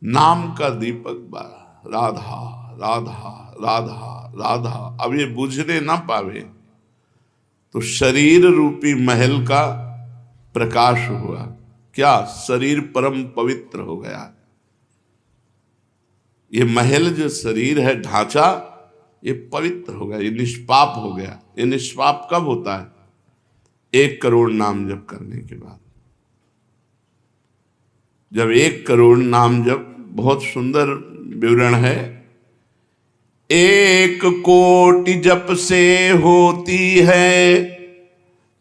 नाम का दीपक बारा, राधा राधा राधा राधा। अब ये बुझने ना पावे तो शरीर रूपी महल का प्रकाश हुआ। क्या? शरीर परम पवित्र हो गया। ये महल जो शरीर है, ढांचा, ये पवित्र हो गया, ये निष्पाप हो गया। ये निष्पाप कब होता है? 1 करोड़ नाम जप करने के बाद। जब 1 करोड़ नाम जप, बहुत सुंदर विवरण है, 1 कोटि जप से होती है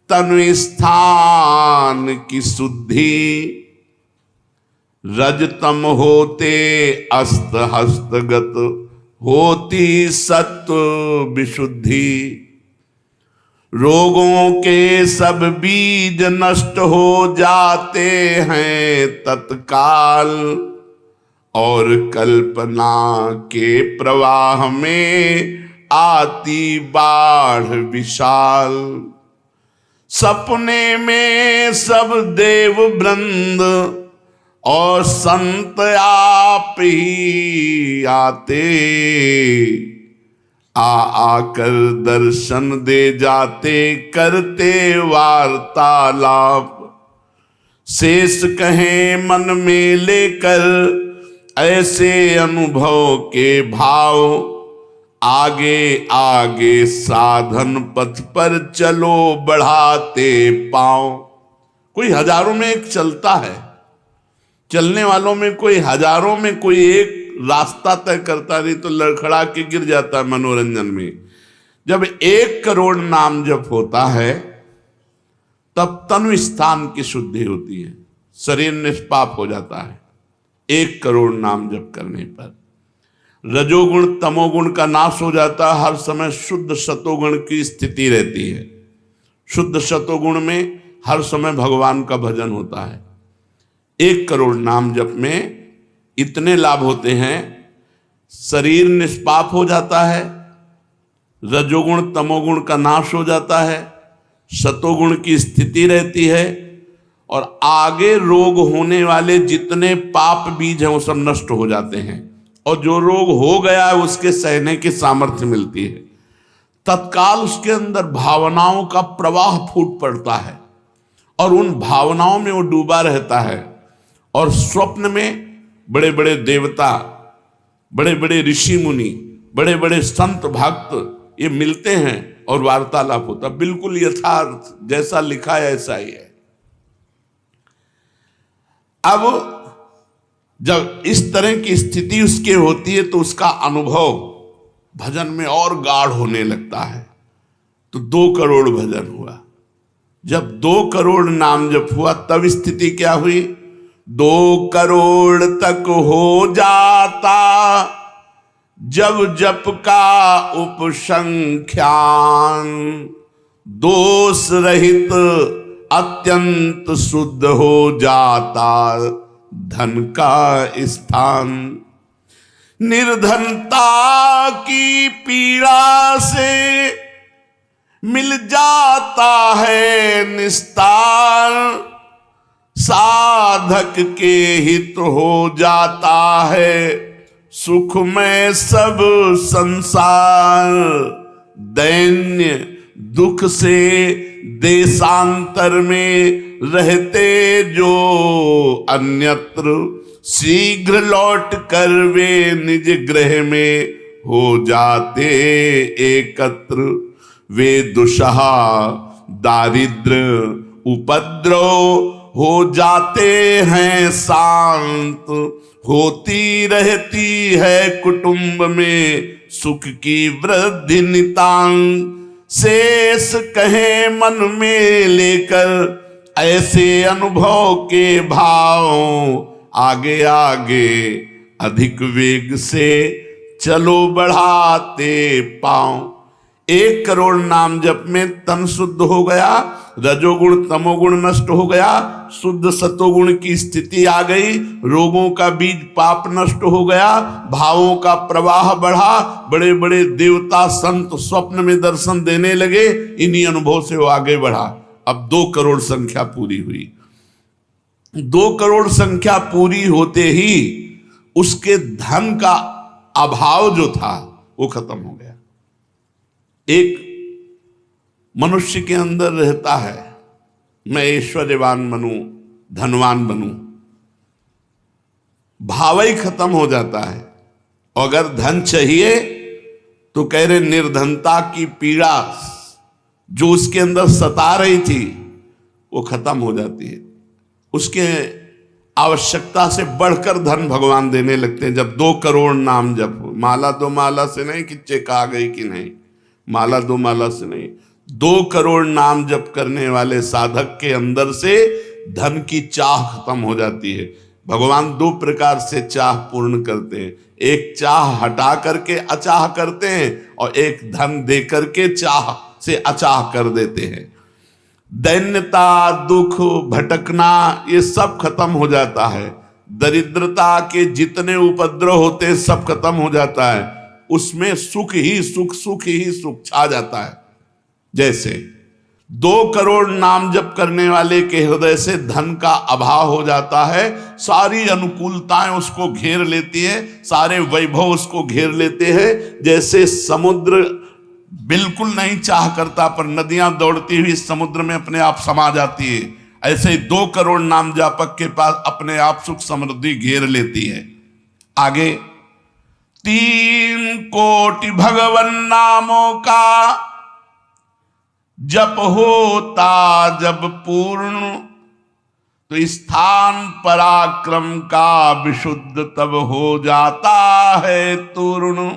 तनु स्थान की शुद्धि, रजतम होते अस्त हस्तगत होती सत्व विशुद्धि। रोगों के सब बीज नष्ट हो जाते हैं तत्काल, और कल्पना के प्रवाह में आती बाढ़ विशाल। सपने में सब देव वृंद और संत आप ही आते, आकर दर्शन दे जाते, करते वार्तालाप। शेष कहें मन में लेकर ऐसे अनुभव के भाव, आगे आगे साधन पथ पर चलो बढ़ाते पांव। कोई हजारों में एक चलता है, चलने वालों में कोई हजारों में कोई एक रास्ता तय करता, नहीं तो लड़खड़ा के गिर जाता है मनोरंजन में। जब 1 करोड़ नाम जप होता है तब तनु स्थान की शुद्धि होती है, शरीर निष्पाप हो जाता है 1 करोड़ नाम जप करने पर। रजोगुण तमोगुण का नाश हो जाता है, हर समय शुद्ध सतोगुण की स्थिति रहती है। शुद्ध सतोगुण में हर समय भगवान का भजन होता है। 1 करोड़ नाम जप में इतने लाभ होते हैं, शरीर निष्पाप हो जाता है, रजोगुण तमोगुण का नाश हो जाता है, सतोगुण की स्थिति रहती है, और आगे रोग होने वाले जितने पाप बीज हैं वो सब नष्ट हो जाते हैं, और जो रोग हो गया है उसके सहने की सामर्थ्य मिलती है। तत्काल उसके अंदर भावनाओं का प्रवाह फूट पड़ता है और उन भावनाओं में वो डूबा रहता है, और स्वप्न में बड़े बड़े देवता, बड़े बड़े ऋषि मुनि, बड़े बड़े संत भक्त ये मिलते हैं और वार्तालाप होता। बिल्कुल यथार्थ जैसा लिखा है ऐसा ही है। अब जब इस तरह की स्थिति उसके होती है तो उसका अनुभव भजन में और गाढ़ होने लगता है। तो 2 करोड़ भजन हुआ। जब 2 करोड़ नाम जप हुआ तब स्थिति क्या हुई? 2 करोड़ तक हो जाता जब जप का उपसंख्यान, दोष रहित अत्यंत शुद्ध हो जाता धन का स्थान। निर्धनता की पीड़ा से मिल जाता है निस्तार, साधक के हित हो जाता है सुखमय सब संसार। दैन्य दुख से देशांतर में रहते जो अन्यत्र, शीघ्र लौट कर वे निज गृह में हो जाते एकत्र। वे दुषहा दारिद्र उपद्रव हो जाते हैं शांत, होती रहती है कुटुंब में सुख की वृद्धि नितांत। शेष कहे मन में लेकर ऐसे अनुभव के भाव, आगे आगे अधिक वेग से चलो बढ़ाते पांव। 1 करोड़ नाम जप में तन शुद्ध हो गया, रजोगुण तमोगुण नष्ट हो गया, शुद्ध सतोगुण की स्थिति आ गई, रोगों का बीज पाप नष्ट हो गया, भावों का प्रवाह बढ़ा, बड़े बड़े देवता संत स्वप्न में दर्शन देने लगे। इन्हीं अनुभव से वो आगे बढ़ा। अब 2 करोड़ संख्या पूरी हुई। 2 करोड़ संख्या पूरी होते ही उसके धन का अभाव जो था वो खत्म हो गया। एक मनुष्य के अंदर रहता है, मैं ऐश्वर्यवान बनूं, धनवान बनूं, भाव ही खत्म हो जाता है। अगर धन चाहिए तो कह रहे निर्धनता की पीड़ा जो उसके अंदर सता रही थी वो खत्म हो जाती है। उसके आवश्यकता से बढ़कर धन भगवान देने लगते हैं। जब 2 करोड़ नाम जप, माला 2 माला से नहीं कि चेक आ गई कि नहीं, माला 2 माला से नहीं, 2 करोड़ नाम जप करने वाले साधक के अंदर से धन की चाह खत्म हो जाती है। भगवान 2 प्रकार से चाह पूर्ण करते हैं, एक चाह हटा करके अचाह करते हैं और एक धन दे करके चाह से अचाह कर देते हैं। दैन्यता, दुख, भटकना ये सब खत्म हो जाता है। दरिद्रता के जितने उपद्रव होते हैं सब खत्म हो जाता है। उसमें सुख ही सुख, सुख ही सुख छा जाता है। जैसे 2 करोड़ नाम जप करने वाले के हृदय से धन का अभाव हो जाता है, सारी अनुकूलताएं उसको घेर लेती है, सारे वैभव उसको घेर लेते हैं। जैसे समुद्र बिल्कुल नहीं चाह करता पर नदियां दौड़ती हुई समुद्र में अपने आप समा जाती है, ऐसे ही 2 करोड़ नाम जापक के पास अपने आप सुख समृद्धि घेर लेती है। आगे 3 कोटि भगवन नामों का जप होता जब पूर्ण, तो स्थान पराक्रम का विशुद्ध तब हो जाता है तूर्ण।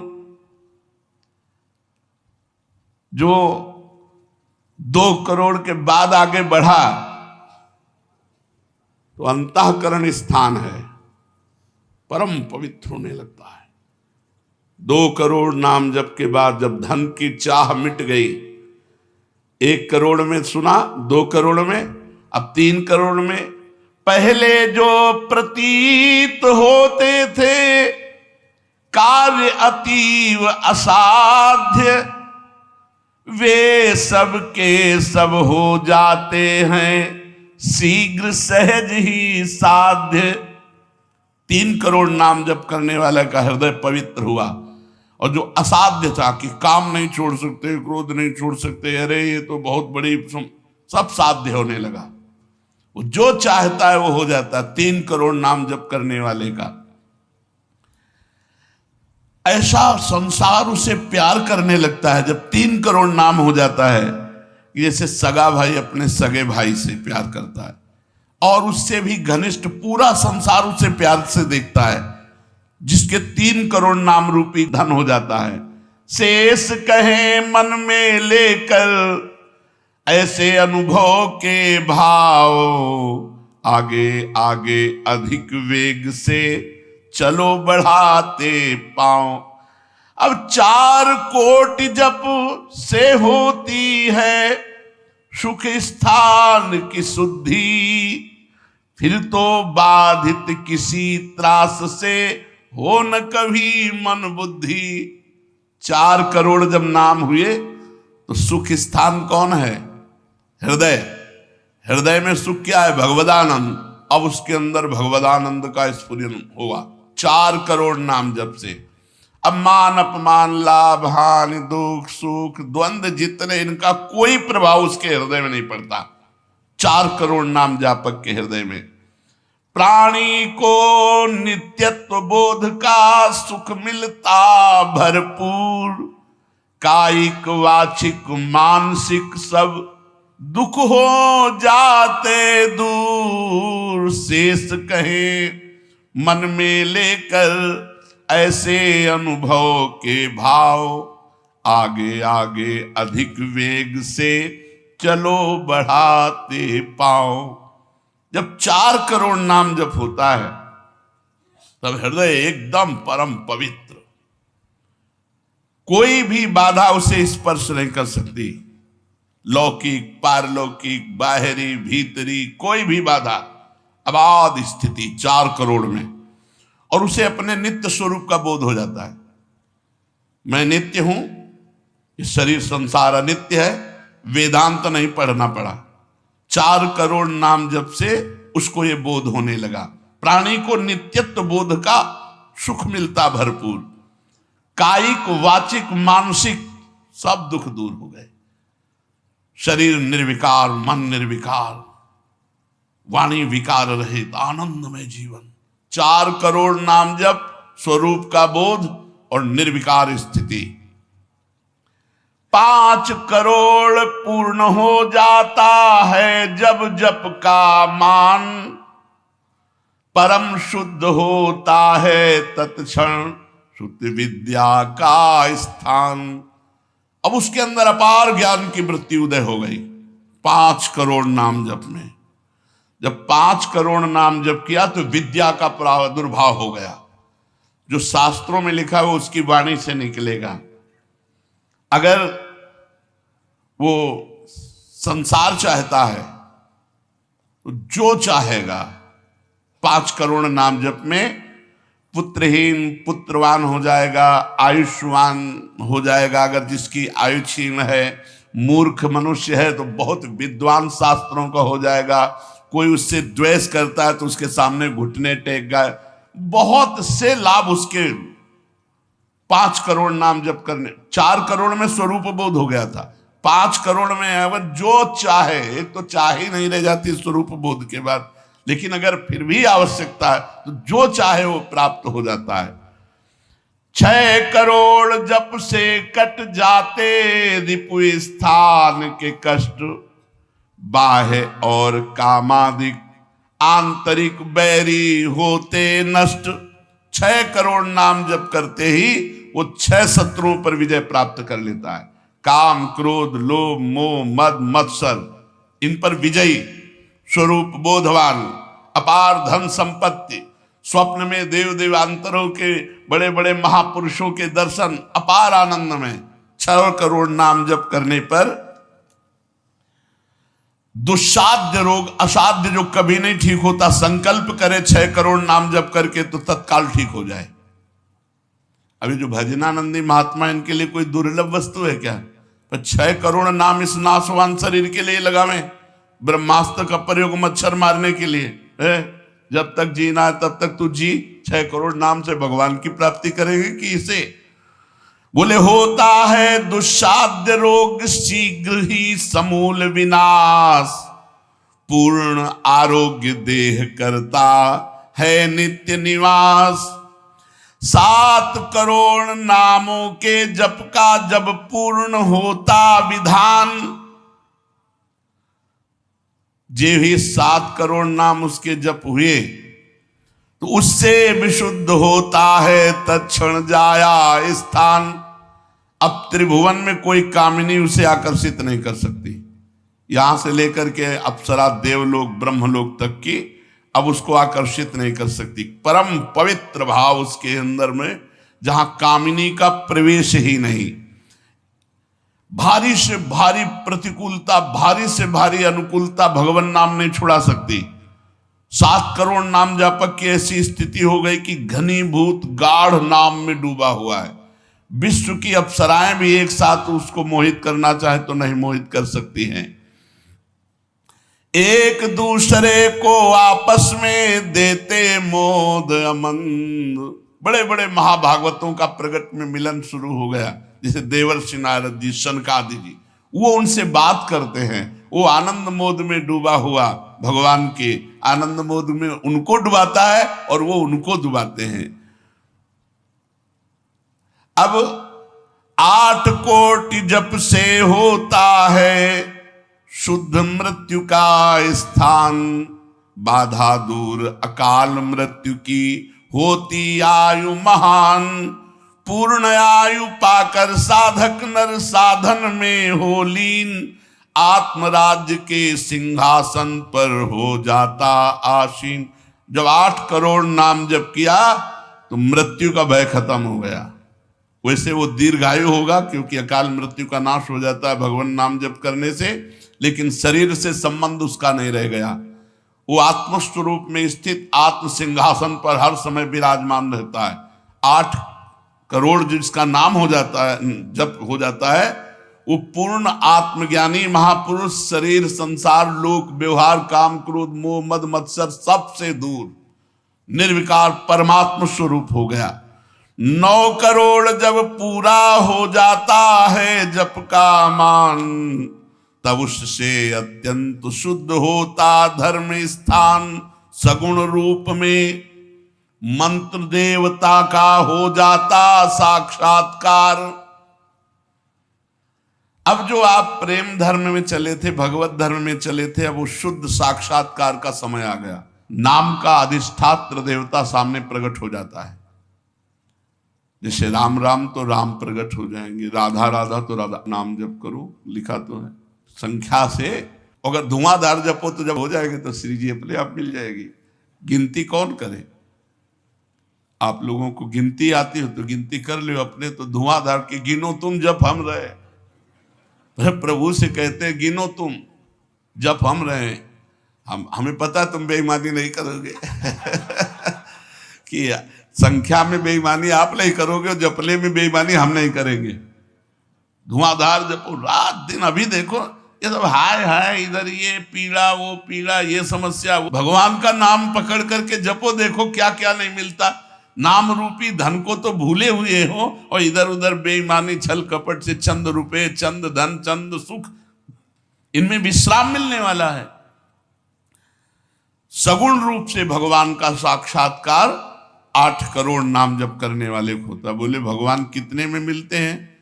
जो 2 करोड़ के बाद आगे बढ़ा तो अंतःकरण स्थान है, परम पवित्र होने लगता है। 2 करोड़ नाम जप के बाद जब धन की चाह मिट गई, 1 करोड़ में सुना, 2 करोड़ में, अब 3 करोड़ में। पहले जो प्रतीत होते थे कार्य अतीव असाध्य, वे सब के सब हो जाते हैं शीघ्र सहज ही साध्य। 3 करोड़ नाम जप करने वाला का हृदय पवित्र हुआ, और जो असाध्य था कि काम नहीं छोड़ सकते, क्रोध नहीं छोड़ सकते, अरे ये तो बहुत बड़ी, सब साध्य होने लगा। वो जो चाहता है वो हो जाता है। 3 करोड़ नाम जप करने वाले का ऐसा संसार उसे प्यार करने लगता है जब 3 करोड़ नाम हो जाता है, जैसे सगा भाई अपने सगे भाई से प्यार करता है, और उससे भी घनिष्ठ पूरा संसार उसे प्यार से देखता है, जिसके 3 करोड़ नाम रूपी धन हो जाता है। शेष कहे मन में लेकर ऐसे अनुभव के भाव, आगे आगे अधिक वेग से चलो बढ़ाते पांव। अब 4 कोटि जप से होती है सुख स्थान की शुद्धि, फिर तो बाधित किसी त्रास से हो न कभी मन बुद्धि। 4 करोड़ जब नाम हुए तो सुख स्थान कौन है? हृदय। हृदय में सुख क्या है? भगवदानंद। अब उसके अंदर भगवदानंद का स्फुरन होगा 4 करोड़ नाम जप से। अब मान अपमान, लाभ हानि, दुख सुख, द्वंद्व जितने, इनका कोई प्रभाव उसके हृदय में नहीं पड़ता 4 करोड़ नाम जापक के हृदय में। प्राणी को नित्यत्व बोध का सुख मिलता भरपूर, कायिक वाचिक मानसिक सब दुख हो जाते दूर। शेष कहे मन में लेकर ऐसे अनुभव के भाव, आगे आगे अधिक वेग से चलो बढ़ाते पाओ। जब 4 करोड़ नाम जप होता है तब हृदय एकदम परम पवित्र, कोई भी बाधा उसे स्पर्श नहीं कर सकती। लौकिक, पारलौकिक, बाहरी, भीतरी, कोई भी बाधा, अबाध स्थिति 4 करोड़ में। और उसे अपने नित्य स्वरूप का बोध हो जाता है। मैं नित्य हूं, ये शरीर संसार अनित्य है। वेदांत नहीं पढ़ना पड़ा, 4 करोड़ नाम जप से उसको ये बोध होने लगा। प्राणी को नित्यत्व बोध का सुख मिलता भरपूर। कायिक वाचिक मानसिक सब दुख दूर हो गए। शरीर निर्विकार, मन निर्विकार, वाणी विकार रहित आनंदमय जीवन। 4 करोड़ नाम जप, स्वरूप का बोध और निर्विकार स्थिति। 5 करोड़ पूर्ण हो जाता है जब जप का मान, परम शुद्ध होता है तत्क्षण शुद्ध विद्या का स्थान। अब उसके अंदर अपार ज्ञान की वृत्ति उदय हो गई 5 करोड़ नाम जप में। जब 5 करोड़ नाम जप किया तो विद्या का प्रादुर्भाव हो गया। जो शास्त्रों में लिखा है वो उसकी वाणी से निकलेगा। अगर वो संसार चाहता है तो जो चाहेगा 5 करोड़ नाम जप में पुत्रहीन पुत्रवान हो जाएगा, आयुष्मान हो जाएगा। अगर जिसकी आयु क्षीण है, मूर्ख मनुष्य है तो बहुत विद्वान शास्त्रों का हो जाएगा। कोई उससे द्वेष करता है तो उसके सामने घुटने टेक गए। बहुत से लाभ उसके 5 करोड़ नाम जप करने। 4 करोड़ में स्वरूप बोध हो गया था, 5 करोड़ में अगर जो चाहे, एक तो चाह ही नहीं रह जाती स्वरूप बोध के बाद, लेकिन अगर फिर भी आवश्यकता है तो जो चाहे वो प्राप्त हो जाता है। 6 करोड़ जप से कट जाते रिपु स्थान के कष्ट, बाह्य और कामादिक आंतरिक बैरी होते नष्ट। 6 करोड़ नाम जप करते ही वो 6 शत्रुओं पर विजय प्राप्त कर लेता है। काम, क्रोध, लोभ, मोह, मद, मत्सर, इन पर विजयी, स्वरूप बोधवान, अपार धन संपत्ति, स्वप्न में देव देवांतरों के बड़े बड़े महापुरुषों के दर्शन, अपार आनंद में। 6 करोड़ नाम जप करने पर दुस्साध्य रोग, असाध्य जो कभी नहीं ठीक होता, संकल्प करे 6 करोड़ नाम जप करके तो तत्काल ठीक हो जाए। अभी जो भजनानंदी महात्मा, इनके लिए कोई दुर्लभ वस्तु है क्या? पर 6 करोड़ नाम इस नाशवान शरीर के लिए लगावे। ब्रह्मास्त्र का प्रयोग मच्छर मारने के लिए है। जब तक जीना है तब तक तू जी, 6 करोड़ नाम से भगवान की प्राप्ति करेंगे कि इसे? बोले होता है दुस्साध्य रोग शीघ्र ही समूल विनाश, पूर्ण आरोग्य देह करता है नित्य निवास। 7 करोड़ नामों के जप का जब पूर्ण होता विधान, जे भी 7 करोड़ नाम उसके जप हुए तो उससे विशुद्ध होता है तत्क्षण जाया स्थान। अब त्रिभुवन में कोई कामिनी उसे आकर्षित नहीं कर सकती। यहां से लेकर के अप्सरा, देवलोक, ब्रह्मलोक तक की अब उसको आकर्षित नहीं कर सकती। परम पवित्र भाव उसके अंदर में, जहां कामिनी का प्रवेश ही नहीं। भारी से भारी प्रतिकूलता, भारी से भारी अनुकूलता भगवान नाम नहीं छुड़ा सकती। 7 करोड़ नाम जापक की ऐसी स्थिति हो गई कि घनीभूत गाढ़ नाम में डूबा हुआ है। विश्व की अप्सराएं भी एक साथ उसको मोहित करना चाहे तो नहीं मोहित कर सकती हैं। एक दूसरे को आपस में देते मोद अमंद। बड़े बड़े महाभागवतों का प्रगट में मिलन शुरू हो गया। जैसे देवर्षि नारद जी, शनकादि जी, वो उनसे बात करते हैं। वो आनंद मोद में डूबा हुआ भगवान के आनंद मोद में उनको डुबाता है और वो उनको डुबाते हैं। अब 8 कोटि जप से होता है शुद्ध मृत्यु का स्थान, बाधा दूर अकाल मृत्यु की होती आयु महान। पूर्ण आयु पाकर साधक नर साधन में हो लीन, आत्मराज्य के सिंहासन पर हो जाता आसीन। जब 8 करोड़ नाम जप किया तो मृत्यु का भय खत्म हो गया। वैसे वो दीर्घायु होगा क्योंकि अकाल मृत्यु का नाश हो जाता है भगवान नाम जप करने से, लेकिन शरीर से संबंध उसका नहीं रह गया। वो आत्मस्वरूप में स्थित आत्म सिंहासन पर हर समय विराजमान रहता है। 8 करोड़ जिसका नाम हो जाता है, जप हो जाता है, वो पूर्ण आत्मज्ञानी महापुरुष, शरीर संसार लोक व्यवहार काम क्रोध मोह मद मत्सर सबसे दूर, निर्विकार परमात्म स्वरूप हो गया। 9 करोड़ जब पूरा हो जाता है जप का मान, तब उससे अत्यंत शुद्ध होता धर्म स्थान। सगुण रूप में मंत्र देवता का हो जाता साक्षात्कार। अब जो आप प्रेम धर्म में चले थे, भगवत धर्म में चले थे, अब वो शुद्ध साक्षात्कार का समय आ गया। नाम का अधिष्ठात्र देवता सामने प्रकट हो जाता है। जैसे राम राम तो राम प्रकट हो जाएंगे, राधा राधा तो राधा। नाम जप करो, लिखा तो है संख्या से। अगर धुआंधार जपो तो जब हो जाएगी तो श्री जी अपने आप मिल जाएगी। गिनती कौन करे? आप लोगों को गिनती आती हो तो गिनती कर लो अपने। तो धुआंधार के गिनो तुम जप हम रहे। प्रभु से कहते हैं गिनो तुम जप हम रहे। हमें पता तुम बेईमानी नहीं करोगे कि संख्या में बेईमानी आप नहीं करोगे और जपले में बेईमानी हम नहीं करेंगे। धुआंधार जपो रात दिन। अभी देखो ये सब हाय हाय, इधर ये पीड़ा वो पीड़ा, ये समस्या। भगवान का नाम पकड़ करके जपो, देखो क्या क्या नहीं मिलता। नाम रूपी धन को तो भूले हुए हो और इधर उधर बेईमानी छल कपट से चंद रुपए, चंद धन, चंद सुख, इनमें विश्राम मिलने वाला है। सगुण रूप से भगवान का साक्षात्कार 8 करोड़ नाम जप करने वाले को होता। बोले भगवान कितने में मिलते हैं?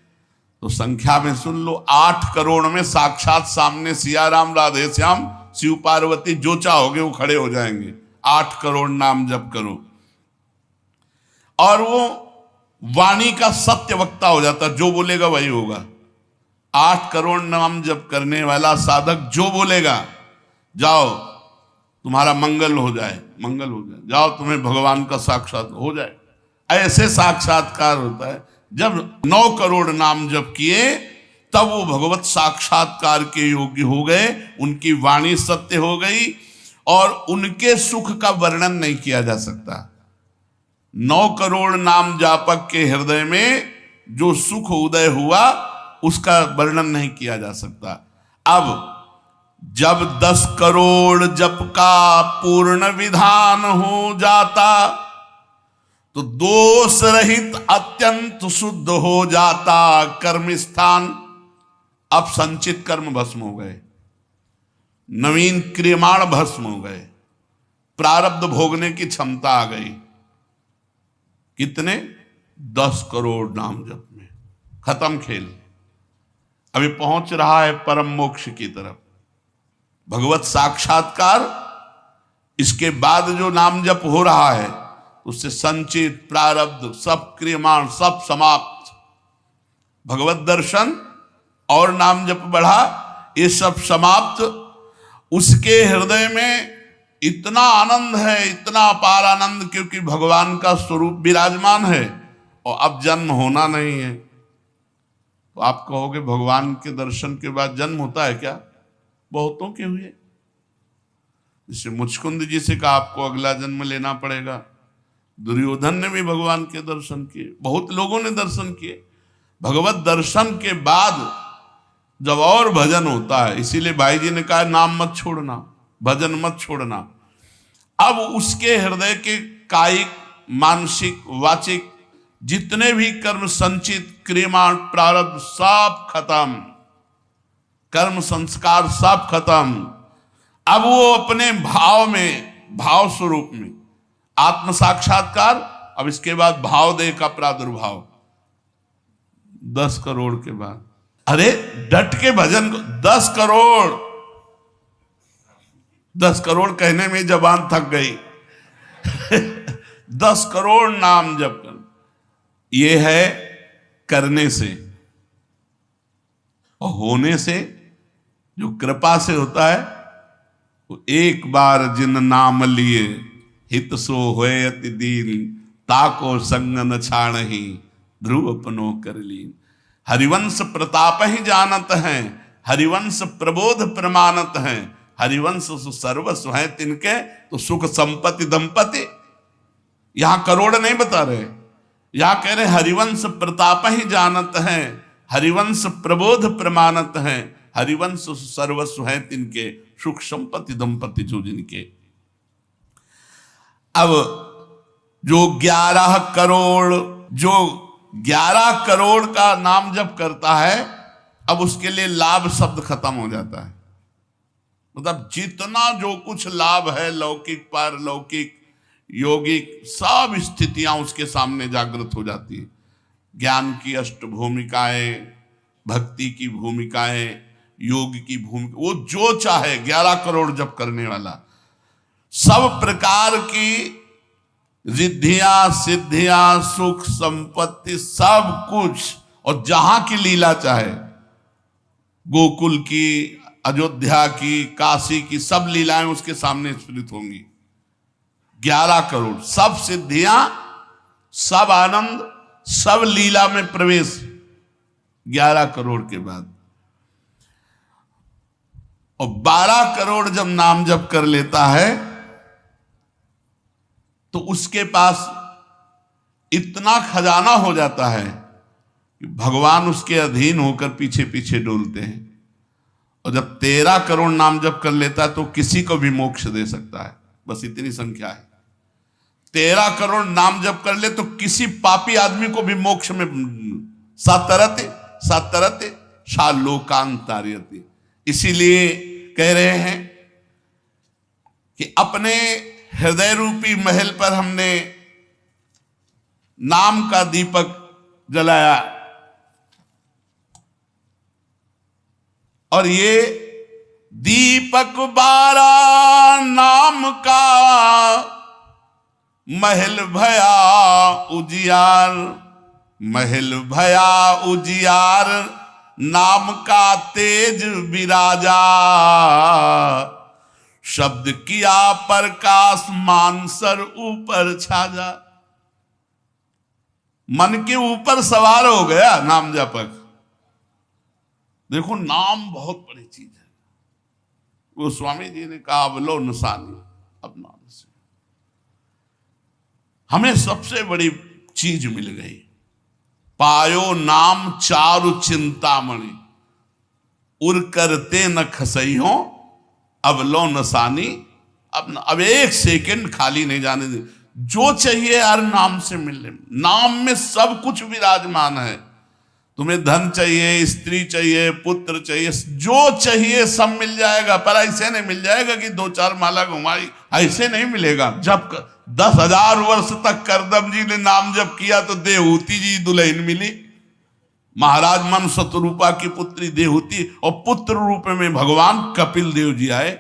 तो संख्या में सुन लो, 8 करोड़ में साक्षात सामने सिया राम, राधे श्याम, शिव पार्वती, जो चाहोगे वो खड़े हो जाएंगे। 8 करोड़ नाम जप करो और वो वाणी का सत्य वक्ता हो जाता। जो बोलेगा वही होगा। 8 करोड़ नाम जप करने वाला साधक जो बोलेगा, जाओ तुम्हारा मंगल हो जाए, मंगल हो जाए, जाओ तुम्हें भगवान का साक्षात हो जाए। ऐसे साक्षात्कार होता है। जब 9 करोड़ नाम जप किए तब वो भगवत साक्षात्कार के योग्य हो गए। उनकी वाणी सत्य हो गई और उनके सुख का वर्णन नहीं किया जा सकता। 9 करोड़ नाम जापक के हृदय में जो सुख उदय हुआ उसका वर्णन नहीं किया जा सकता। अब जब 10 करोड़ जप का पूर्ण विधान हो जाता तो दोष रहित अत्यंत शुद्ध हो जाता कर्म स्थान। अब संचित कर्म भस्म हो गए, नवीन क्रियमाण भस्म हो गए, प्रारब्ध भोगने की क्षमता आ गई। कितने? 10 करोड़ नाम जप में खत्म खेल। अभी पहुंच रहा है परम मोक्ष की तरफ, भगवत साक्षात्कार। इसके बाद जो नाम जप हो रहा है उससे संचित प्रारब्ध सब क्रियमाण सब समाप्त। भगवत दर्शन और नाम जप बढ़ा, ये सब समाप्त। उसके हृदय में इतना आनंद है, इतना अपार आनंद, क्योंकि भगवान का स्वरूप विराजमान है और अब जन्म होना नहीं है। तो आप कहोगे भगवान के दर्शन के बाद जन्म होता है क्या? बहुतों के हुए। जैसे मुचकुंद जी से कहा आपको अगला जन्म लेना पड़ेगा। दुर्योधन ने भी भगवान के दर्शन किए, बहुत लोगों ने दर्शन किए। भगवत दर्शन के बाद जब और भजन होता है, इसीलिए भाई जी ने कहा नाम मत छोड़ना, भजन मत छोड़ना। अब उसके हृदय के कायिक, मानसिक, वाचिक जितने भी कर्म संचित क्रियमाण प्रारब्ध सब खत्म, कर्म संस्कार सब खत्म। अब वो अपने भाव में, भाव स्वरूप में आत्म साक्षात्कार। अब इसके बाद भाव देह का प्रादुर्भाव 10 करोड़ के बाद। अरे डट के भजन को 10 करोड़, 10 करोड़ कहने में जबान थक गई 10 करोड़ नाम जप कर, ये है करने से। और होने से, जो कृपा से होता है, वो एक बार जिन नाम लिए हित सो होए अति दीन, ताको संग न छाणहि ध्रुव अपनो कर लीन। हरिवंश प्रताप ही जानत हैं, हरिवंश प्रबोध प्रमाणत हैं, हरिवंश सर्वस्व है तिनके, तो सुख संपत्ति दंपति। यहां करोड़ नहीं बता रहे, यहां कह रहे हरिवंश प्रताप ही जानत हैं, हरिवंश प्रबोध प्रमाणत हैं, हरिवंश सर्वस्व है तिनके, सुख संपत्ति दंपति जो जिनके। अब जो 11 करोड़, जो 11 करोड़ का नाम जप करता है, अब उसके लिए लाभ शब्द खत्म हो जाता है। मतलब जितना जो कुछ लाभ है, लौकिक पारलौकिक योगिक, सब स्थितियां उसके सामने जागृत हो जाती है। ज्ञान की अष्ट भूमिकाएं, भक्ति की भूमिकाएं, योग की भूमिका, वो जो चाहे 11 करोड़ जप करने वाला, सब प्रकार की रिद्धियां सिद्धियां सुख संपत्ति सब कुछ, और जहां की लीला चाहे, गोकुल की, अयोध्या की, काशी की, सब लीलाएं उसके सामने स्फुरित होंगी। 11 करोड़, सब सिद्धियां, सब आनंद, सब लीला में प्रवेश 11 करोड़ के बाद। और 12 करोड़ जब नाम जप कर लेता है तो उसके पास इतना खजाना हो जाता है कि भगवान उसके अधीन होकर पीछे पीछे डोलते हैं। और जब 13 करोड़ नाम जप कर लेता है तो किसी को भी मोक्ष दे सकता है, बस इतनी संख्या है। 13 करोड़ नाम जप कर ले तो किसी पापी आदमी को भी मोक्ष में सतरते सतरते शालोकांतार्यते। इसीलिए कह रहे हैं कि अपने हृदय रूपी महल पर हमने नाम का दीपक जलाया, और ये दीपक 12 नाम का महल भया उजियार, महल भया उजियार, नाम का तेज विराजा, शब्द किया प्रकाश मानसर ऊपर छाजा। मन के ऊपर सवार हो गया नाम जपक। देखो नाम बहुत बड़ी चीज है। वो स्वामी जी ने कहा अवलो नसानी, अब नाम से हमें सबसे बड़ी चीज मिल गई। पायो नाम चारु चिंतामणि, उर करते न खसई हो, अब लो नसानी। अब एक सेकंड खाली नहीं जाने दे। जो चाहिए यार नाम से मिलने, नाम में सब कुछ विराजमान है। तुम्हें धन चाहिए, स्त्री चाहिए, पुत्र चाहिए, जो चाहिए सब मिल जाएगा। पर ऐसे नहीं मिल जाएगा कि 2-4 माला घुमाई, ऐसे नहीं मिलेगा। जब 10,000 वर्ष तक करदम जी ने नाम जप किया तो देहूती जी दुल्हन मिली। महाराज मन शतरूपा की पुत्री देहूती, और पुत्र रूप में भगवान कपिल देव जी आए।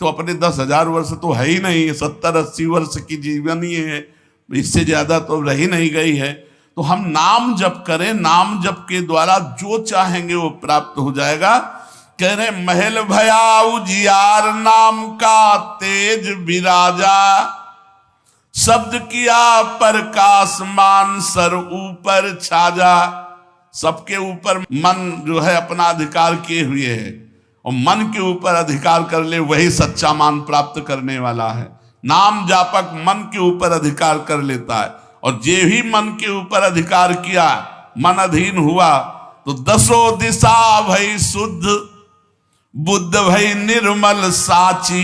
तो अपने 10,000 वर्ष तो है ही नहीं, 70-80 वर्ष की जीवनी है, इससे ज्यादा तो रह ही नहीं गई है। तो हम नाम जप करें, नाम जप के द्वारा जो चाहेंगे वो प्राप्त हो जाएगा। कह रहे महल भया उजियार, नाम का तेज विराजा, शब्द किया प्रकाश मान सर ऊपर छाजा। सबके ऊपर मन जो है अपना अधिकार किए हुए है, और मन के ऊपर अधिकार कर ले वही सच्चा मान प्राप्त करने वाला है। नाम जापक मन के ऊपर अधिकार कर लेता है, और जे ही मन के ऊपर अधिकार किया, मन अधीन हुआ, तो 10 दिशा भई शुद्ध, बुद्ध भई निर्मल साची,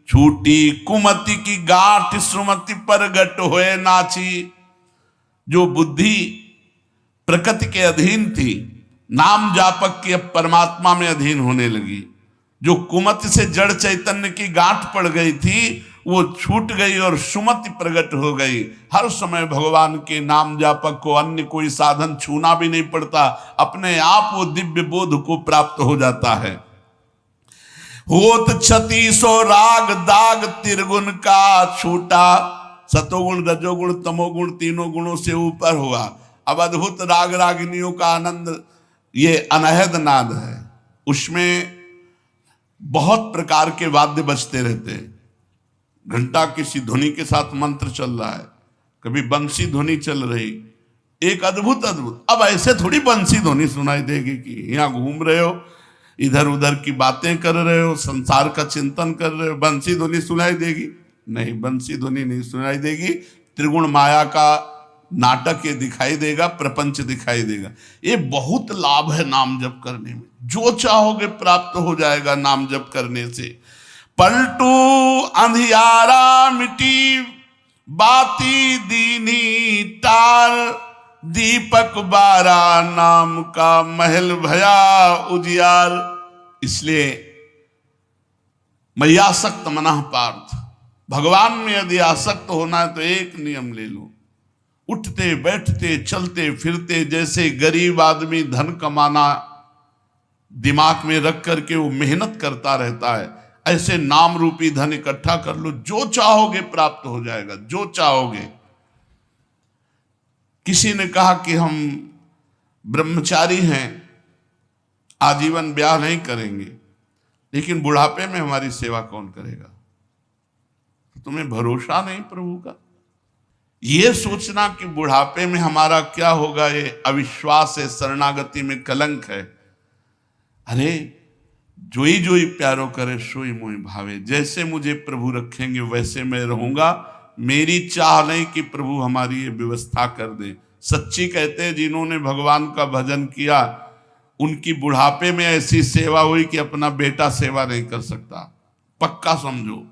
छूटी कुमति की गांठ सुमति प्रगट होए नाची। जो बुद्धि प्रकृति के अधीन थी, नाम जापक की अब परमात्मा में अधीन होने लगी। जो कुमति से जड़ चैतन्य की गांठ पड़ गई थी वो छूट गई और सुमति प्रकट हो गई। हर समय भगवान के नाम जापक को अन्य कोई साधन छूना भी नहीं पड़ता, अपने आप वो दिव्य बोध को प्राप्त हो जाता है। होत 3600 राग दाग त्रिगुण का छूटा, सतोगुण रजोगुण तमोगुण तीनों गुणों से ऊपर हुआ। अब अद्भुत राग रागिनियों का आनंद ये अनहद नाद है। उसमें बहुत प्रकार के वाद्य बजते रहते हैं। घंटा किसी ध्वनि के साथ मंत्र चल रहा है, कभी बंसी ध्वनि चल रही, एक अद्भुत अद्भुत। अब ऐसे थोड़ी बंसी ध्वनि सुनाई देगी कि यहाँ घूम रहे हो, इधर उधर की बातें कर रहे हो, संसार का चिंतन कर रहे हो, बंसी ध्वनि सुनाई देगी? नहीं, बंसी ध्वनि नहीं सुनाई देगी। त्रिगुण माया का नाटक ये दिखाई देगा, प्रपंच दिखाई देगा। ये बहुत लाभ है नाम जप करने में। जो चाहोगे प्राप्त हो जाएगा नाम जप करने से। पलटू अंधियारा मिटी बाती दीनी टार, दीपक बारा नाम का महल भया उजियार। इसलिए मय्यासक्त मनः पार्थ, भगवान में यदि आसक्त होना है तो एक नियम ले लो, उठते बैठते चलते फिरते जैसे गरीब आदमी धन कमाना दिमाग में रख करके वो मेहनत करता रहता है, ऐसे नाम रूपी धन इकट्ठा कर लो, जो चाहोगे प्राप्त हो जाएगा, जो चाहोगे। किसी ने कहा कि हम ब्रह्मचारी हैं, आजीवन ब्याह नहीं करेंगे, लेकिन बुढ़ापे में हमारी सेवा कौन करेगा? तो तुम्हें भरोसा नहीं प्रभु का? ये सोचना कि बुढ़ापे में हमारा क्या होगा, ये अविश्वास है, शरणागति में कलंक है। अरे जोई जोई प्यारो करे सोई मोहि भावे, जैसे मुझे प्रभु रखेंगे वैसे मैं रहूंगा। मेरी चाह नहीं कि प्रभु हमारी ये व्यवस्था कर दे। सच्ची कहते हैं जिन्होंने भगवान का भजन किया उनकी बुढ़ापे में ऐसी सेवा हुई कि अपना बेटा सेवा नहीं कर सकता। पक्का समझो,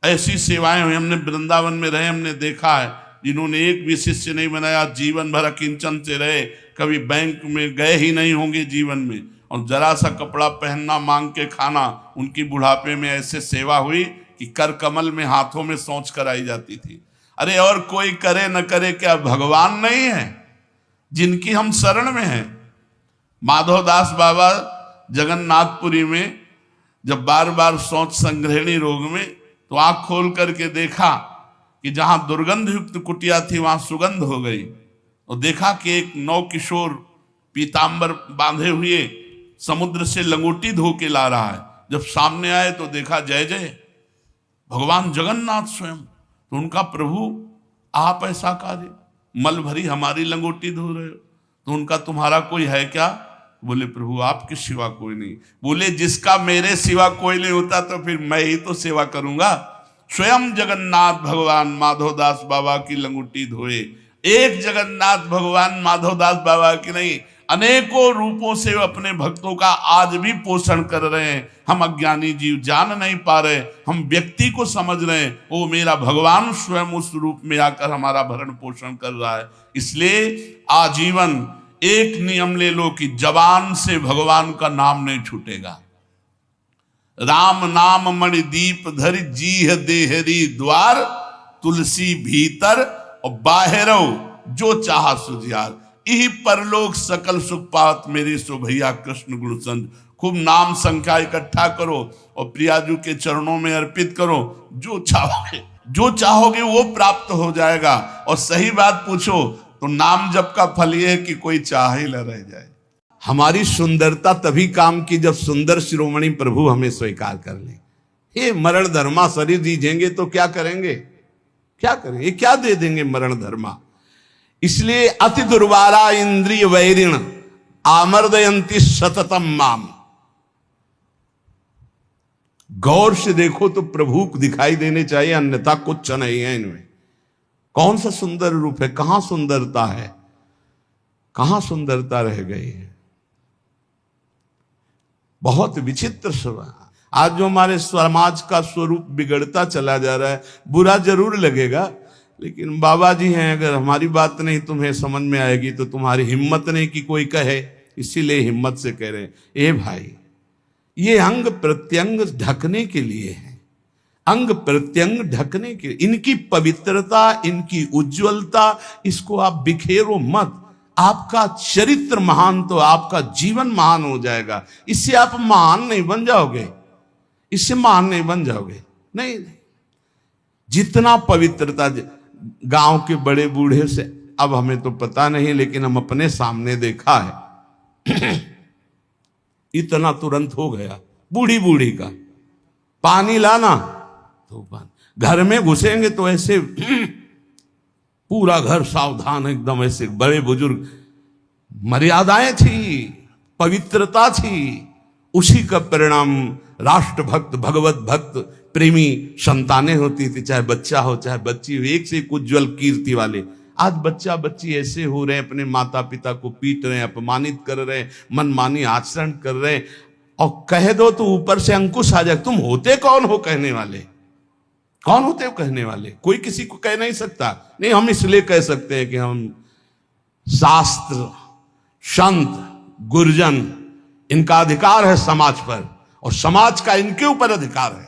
ऐसी सेवाएं हुई। हमने वृंदावन में रहे, हमने देखा है जिन्होंने एक भी शिष्य नहीं बनाया, जीवन भर किंचन से रहे, कभी बैंक में गए ही नहीं होंगे जीवन में, और जरा सा कपड़ा पहनना मांग के खाना। उनकी बुढ़ापे में ऐसे सेवा हुई कि कर कमल में हाथों में सोच कर आई जाती थी। अरे और कोई करे न करे, क्या भगवान नहीं है जिनकी हम शरण में हैं? माधवदास बाबा जगन्नाथपुरी में जब बार बार सोच संग्रहणी रोग में, तो आंख खोल करके देखा कि जहां दुर्गंध युक्त कुटिया थी वहां सुगंध हो गई, और देखा कि एक नौ किशोर पीतांबर बांधे हुए समुद्र से लंगोटी धो के ला रहा है। जब सामने आए तो देखा जय जय भगवान जगन्नाथ स्वयं। तो उनका प्रभु आप ऐसा कार्य, मल भरी हमारी लंगोटी धो रहे हो, तो उनका तुम्हारा कोई है क्या? बोले प्रभु आपके सिवा कोई नहीं। बोले जिसका मेरे सिवा कोई नहीं होता तो फिर मैं ही तो सेवा करूंगा। स्वयं जगन्नाथ भगवान माधवदास बाबा की लंगोटी धोए। एक जगन्नाथ भगवान माधवदास बाबा की नहीं, अनेकों रूपों से अपने भक्तों का आज भी पोषण कर रहे हैं। हम अज्ञानी जीव जान नहीं पा रहे, हम व्यक्ति को समझ रहे हैं, वो मेरा भगवान स्वयं उस रूप में आकर हमारा भरण पोषण कर रहा है। इसलिए आजीवन एक नियम ले लो कि जबान से भगवान का नाम नहीं छूटेगा। राम नाम मणि दीप धरि जीह देहरी द्वार, तुलसी भीतर और बाहरो जो चाहा सुजियार। यही परलोक सकल सुख पात मेरे सो भैया कृष्ण गुरु संत। खूब नाम संख्या इकट्ठा करो और प्रियाजू के चरणों में अर्पित करो। जो चाहोगे वो प्राप्त हो जाएगा। और सही बात पूछो तो नाम जप का फल ये है कि कोई चाह ही न रह जाए। हमारी सुंदरता तभी काम की जब सुंदर शिरोमणि प्रभु हमें स्वीकार कर ले। ये मरण धर्मा शरीर दीजेंगे तो क्या करेंगे? क्या करेंगे? क्या दे देंगे मरण धर्मा? इसलिए अति दुर्वारा इंद्रिय वैरिण आमर्दयंती सततम माम। गौर से देखो तो प्रभु को दिखाई देने चाहिए, अन्यथा कुछ नहीं है इनमें। कौन सा सुंदर रूप है? कहां सुंदरता है? कहां सुंदरता रह गई है? बहुत विचित्र स्वभाव। आज जो हमारे समाज का स्वरूप बिगड़ता चला जा रहा है, बुरा जरूर लगेगा, लेकिन बाबा जी हैं, अगर हमारी बात नहीं तुम्हें समझ में आएगी तो तुम्हारी हिम्मत नहीं कि कोई कहे। इसीलिए हिम्मत से कह रहे हैं, ए भाई ये अंग प्रत्यंग ढकने के लिए है, अंग प्रत्यंग ढकने के। इनकी पवित्रता, इनकी उज्जवलता, इसको आप बिखेरो मत। आपका चरित्र महान तो आपका जीवन महान हो जाएगा। इससे आप महान नहीं बन जाओगे, इससे महान नहीं बन जाओगे। नहीं, जितना पवित्रता, गांव के बड़े बूढ़े से, अब हमें तो पता नहीं, लेकिन हम अपने सामने देखा है इतना तुरंत हो गया। बूढ़ी बूढ़ी का पानी लाना तो घर में घुसेंगे तो ऐसे पूरा घर सावधान, एकदम ऐसे बड़े बुजुर्ग। मर्यादाएं थी, पवित्रता थी। उसी का परिणाम राष्ट्र भक्त, भगवत भक्त, प्रेमी संतानें होती थी, चाहे बच्चा हो चाहे बच्ची हो, एक से एक उज्जवल कीर्ति वाले। आज बच्चा बच्ची ऐसे हो रहे हैं, अपने माता पिता को पीट रहे हैं, अपमानित कर रहे हैं, मनमानी आचरण कर रहे हैं, और कह दो तो ऊपर से अंकुश आ जाए। तुम होते कौन हो कहने वाले? कौन होते हो कहने वाले? कोई किसी को कह नहीं सकता। नहीं, हम इसलिए कह सकते हैं कि हम शास्त्र, संत, गुरुजन, इनका अधिकार है समाज पर, और समाज का इनके ऊपर अधिकार है।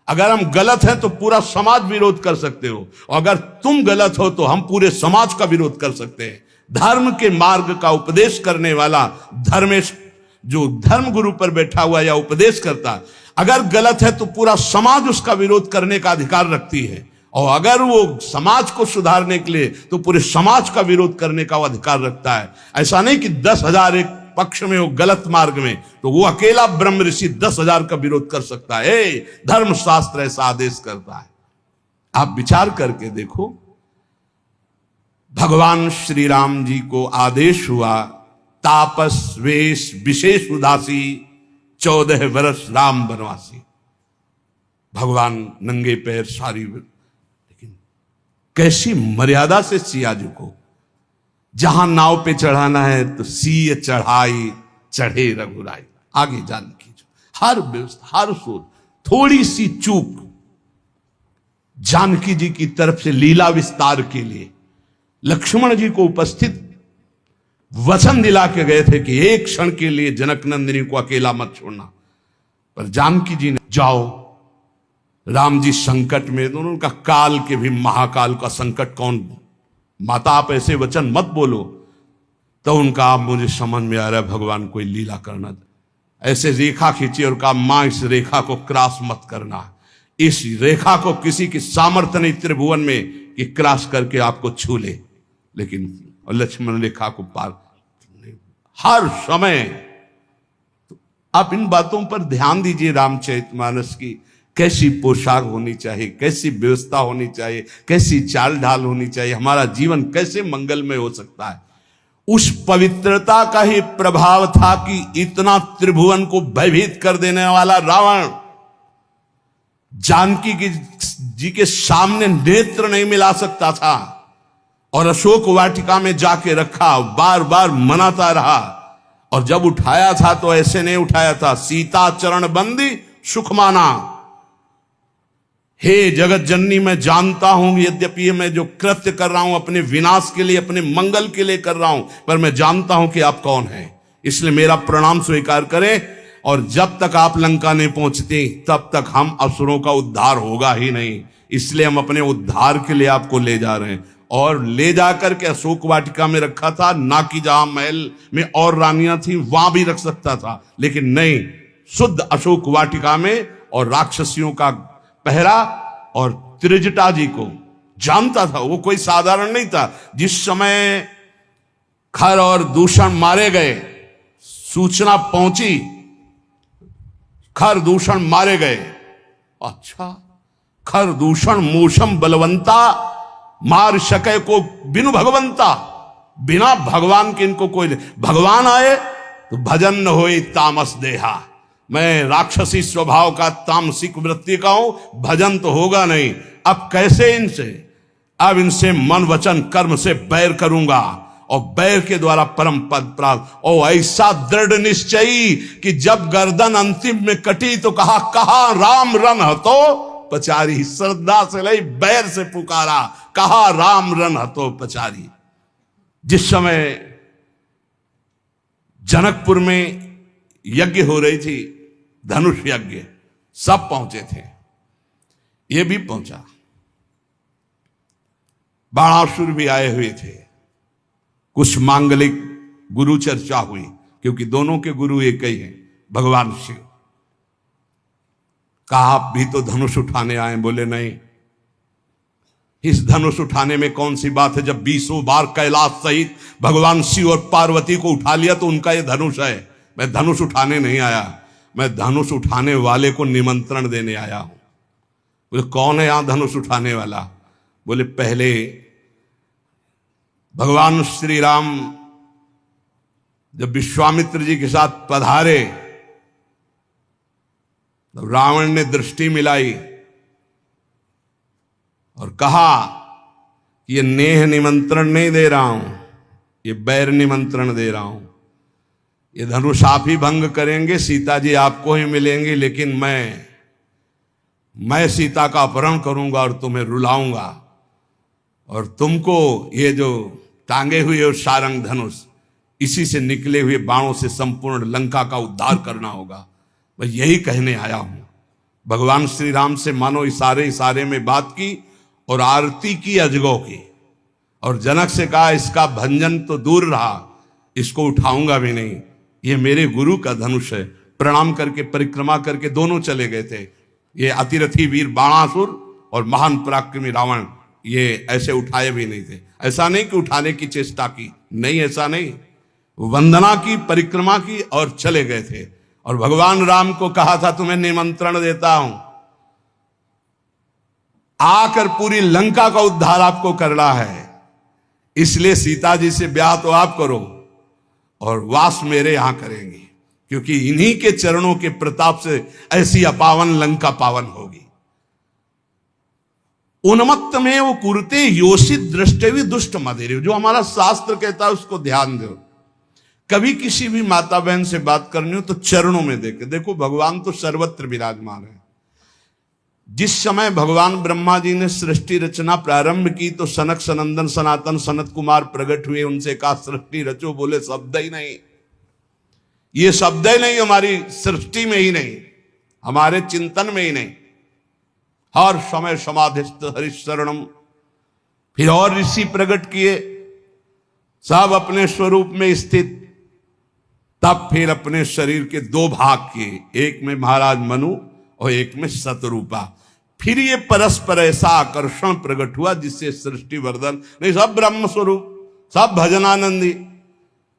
अगर हम गलत हैं तो पूरा समाज विरोध कर सकते हो, और अगर तुम गलत हो तो हम पूरे समाज का विरोध कर सकते हैं। धर्म के मार्ग का उपदेश करने वाला धर्मेश, जो धर्म गुरु पर बैठा हुआ या उपदेश करता, अगर गलत है तो पूरा समाज उसका विरोध करने का अधिकार रखती है, और अगर वो समाज को सुधारने के लिए तो पूरे समाज का विरोध करने का वो अधिकार रखता है। ऐसा नहीं कि 10,000 एक पक्ष में हो गलत मार्ग में तो वो अकेला ब्रह्म ऋषि 10,000 का विरोध कर सकता है। धर्म शास्त्र ऐसा आदेश करता है। आप विचार करके देखो, भगवान श्री राम जी को आदेश हुआ, तापस वेश विशेष उदासी 14 वर्ष राम वनवासी। भगवान नंगे पैर सारी, लेकिन कैसी मर्यादा से सिया जी को, जहां नाव पे चढ़ाना है तो सीय चढ़ाई चढ़े रघुराई। आगे जानकी जी हर व्यवस्था, हर सोच, थोड़ी सी चूक जानकी जी की तरफ से लीला विस्तार के लिए लक्ष्मण जी को उपस्थित वचन दिला के गए थे कि एक क्षण के लिए जनक नंदिनी को अकेला मत छोड़ना, पर जानकी जी ने जाओ, राम जी संकट में, दोनों उनका काल के भी महाकाल का संकट कौन, माता आप ऐसे वचन मत बोलो। तो उनका आप मुझे समझ में आ रहा है भगवान कोई लीला करना, ऐसे रेखा खींची और कहा मां इस रेखा को क्रॉस मत करना, इस रेखा को किसी की सामर्थ्य नहीं त्रिभुवन में कि क्रॉस करके आपको छू ले। लेकिन लक्ष्मण रेखा को पार हर समय। तो आप इन बातों पर ध्यान दीजिए। रामचरितमानस की कैसी पोशाक होनी चाहिए, कैसी व्यवस्था होनी चाहिए, कैसी चाल ढाल होनी चाहिए, हमारा जीवन कैसे मंगलमय हो सकता है। उस पवित्रता का ही प्रभाव था कि इतना त्रिभुवन को भयभीत कर देने वाला रावण जानकी जी के सामने नेत्र नहीं मिला सकता था, और अशोक वाटिका में जाके रखा, बार बार मनाता रहा। और जब उठाया था तो ऐसे नहीं उठाया था, सीता चरण बंदी सुख माना। हे जगत जननी, मैं जानता हूं यद्यपि मैं जो कृत्य कर रहा हूं अपने विनाश के लिए, अपने मंगल के लिए कर रहा हूं, पर मैं जानता हूं कि आप कौन हैं, इसलिए मेरा प्रणाम स्वीकार करें। और जब तक आप लंका नहीं पहुंचते तब तक हम असुरों का उद्धार होगा ही नहीं, इसलिए हम अपने उद्धार के लिए आपको ले जा रहे हैं। और ले जाकर के अशोक वाटिका में रखा था, ना कि जहां महल में और रानियां थी वहां भी रख सकता था, लेकिन नहीं, शुद्ध अशोक वाटिका में। और राक्षसियों का पहरा, और त्रिजटा जी को जानता था, वो कोई साधारण नहीं था। जिस समय खर और दूषण मारे गए, सूचना पहुंची खर दूषण मारे गए, अच्छा खर दूषण मूषम बलवंता मार सके को बिनु भगवंता, बिना भगवान के इनको कोई नहीं। भगवान आए तो भजन न होए तामस देहा, मैं राक्षसी स्वभाव का तामसिक वृत्ति का हूं, भजन तो होगा नहीं। अब कैसे इनसे, अब इनसे मन वचन कर्म से बैर करूंगा, और बैर के द्वारा परम पद प्राप्त। और ऐसा दृढ़ निश्चयी कि जब गर्दन अंतिम में कटी तो कहा राम रन हतो पचारी, श्रद्धा से नहीं बैर से पुकारा, कहा राम रन हतो पचारी। जिस समय जनकपुर में यज्ञ हो रही थी, धनुष यज्ञ, सब पहुंचे थे, ये भी पहुंचा, बाणासुर भी आए हुए थे, कुछ मांगलिक गुरु चर्चा हुई, क्योंकि दोनों के गुरु एक ही हैं, भगवान शिव। कहा आप भी तो धनुष उठाने आए, बोले नहीं, इस धनुष उठाने में कौन सी बात है, जब 20 बार कैलाश सहित भगवान शिव और पार्वती को उठा लिया तो उनका ये धनुष है। मैं धनुष उठाने नहीं आया, मैं धनुष उठाने वाले को निमंत्रण देने आया हूं। बोले कौन है यहां धनुष उठाने वाला? बोले पहले भगवान श्री राम जब विश्वामित्र जी के साथ पधारे तो रावण ने दृष्टि मिलाई और कहा कि ये नेह निमंत्रण नहीं दे रहा हूं, ये बैर निमंत्रण दे रहा हूं। ये धनुष आप ही भंग करेंगे, सीता जी आपको ही मिलेंगे, लेकिन मैं मैं सीता का अपहरण करूंगा और तुम्हें रुलाऊंगा, और तुमको ये जो टांगे हुए और सारंग धनुष, इसी से निकले हुए बाणों से संपूर्ण लंका का उद्धार करना होगा। मैं यही कहने आया हूं। भगवान श्री राम से मानो इशारे इशारे में बात की और आरती की अजगौ की, और जनक से कहा इसका भंजन तो दूर रहा, इसको उठाऊंगा भी नहीं, ये मेरे गुरु का धनुष है। प्रणाम करके परिक्रमा करके दोनों चले गए थे। ये अतिरथी वीर बाणासुर और महान पराक्रमी रावण ये ऐसे उठाए भी नहीं थे। ऐसा नहीं कि उठाने की चेष्टा की, नहीं, ऐसा नहीं, वंदना की, परिक्रमा की और चले गए थे। और भगवान राम को कहा था तुम्हें निमंत्रण देता हूं, आकर पूरी लंका का उद्धार आपको करना है, इसलिए सीता जी से ब्याह तो आप करो और वास मेरे यहां करेंगे, क्योंकि इन्हीं के चरणों के प्रताप से ऐसी अपावन लंका पावन होगी। उन्मत्त में वो कुरते योषित दृष्टि दुष्ट मदेरे, जो हमारा शास्त्र कहता है उसको ध्यान दो। कभी किसी भी माता बहन से बात करनी हो तो चरणों में देखे। देखो भगवान तो सर्वत्र विराजमान है। जिस समय भगवान ब्रह्मा जी ने सृष्टि रचना प्रारंभ की तो सनक सनंदन सनातन सनत कुमार प्रकट हुए, उनसे कहा सृष्टि रचो, बोले शब्द ही नहीं, ये शब्द ही नहीं, हमारी सृष्टि में ही नहीं, हमारे चिंतन में ही नहीं। हर समय समाधिस्थ हरिशरणम। फिर और ऋषि प्रकट किए, सब अपने स्वरूप में स्थित। तब फिर अपने शरीर के दो भाग किए, एक में महाराज मनु और एक में शतरूपा। फिर ये परस्पर ऐसा आकर्षण प्रकट हुआ जिससे सृष्टि वर्धन नहीं, सब ब्रह्म स्वरूप, सब भजनानंदी,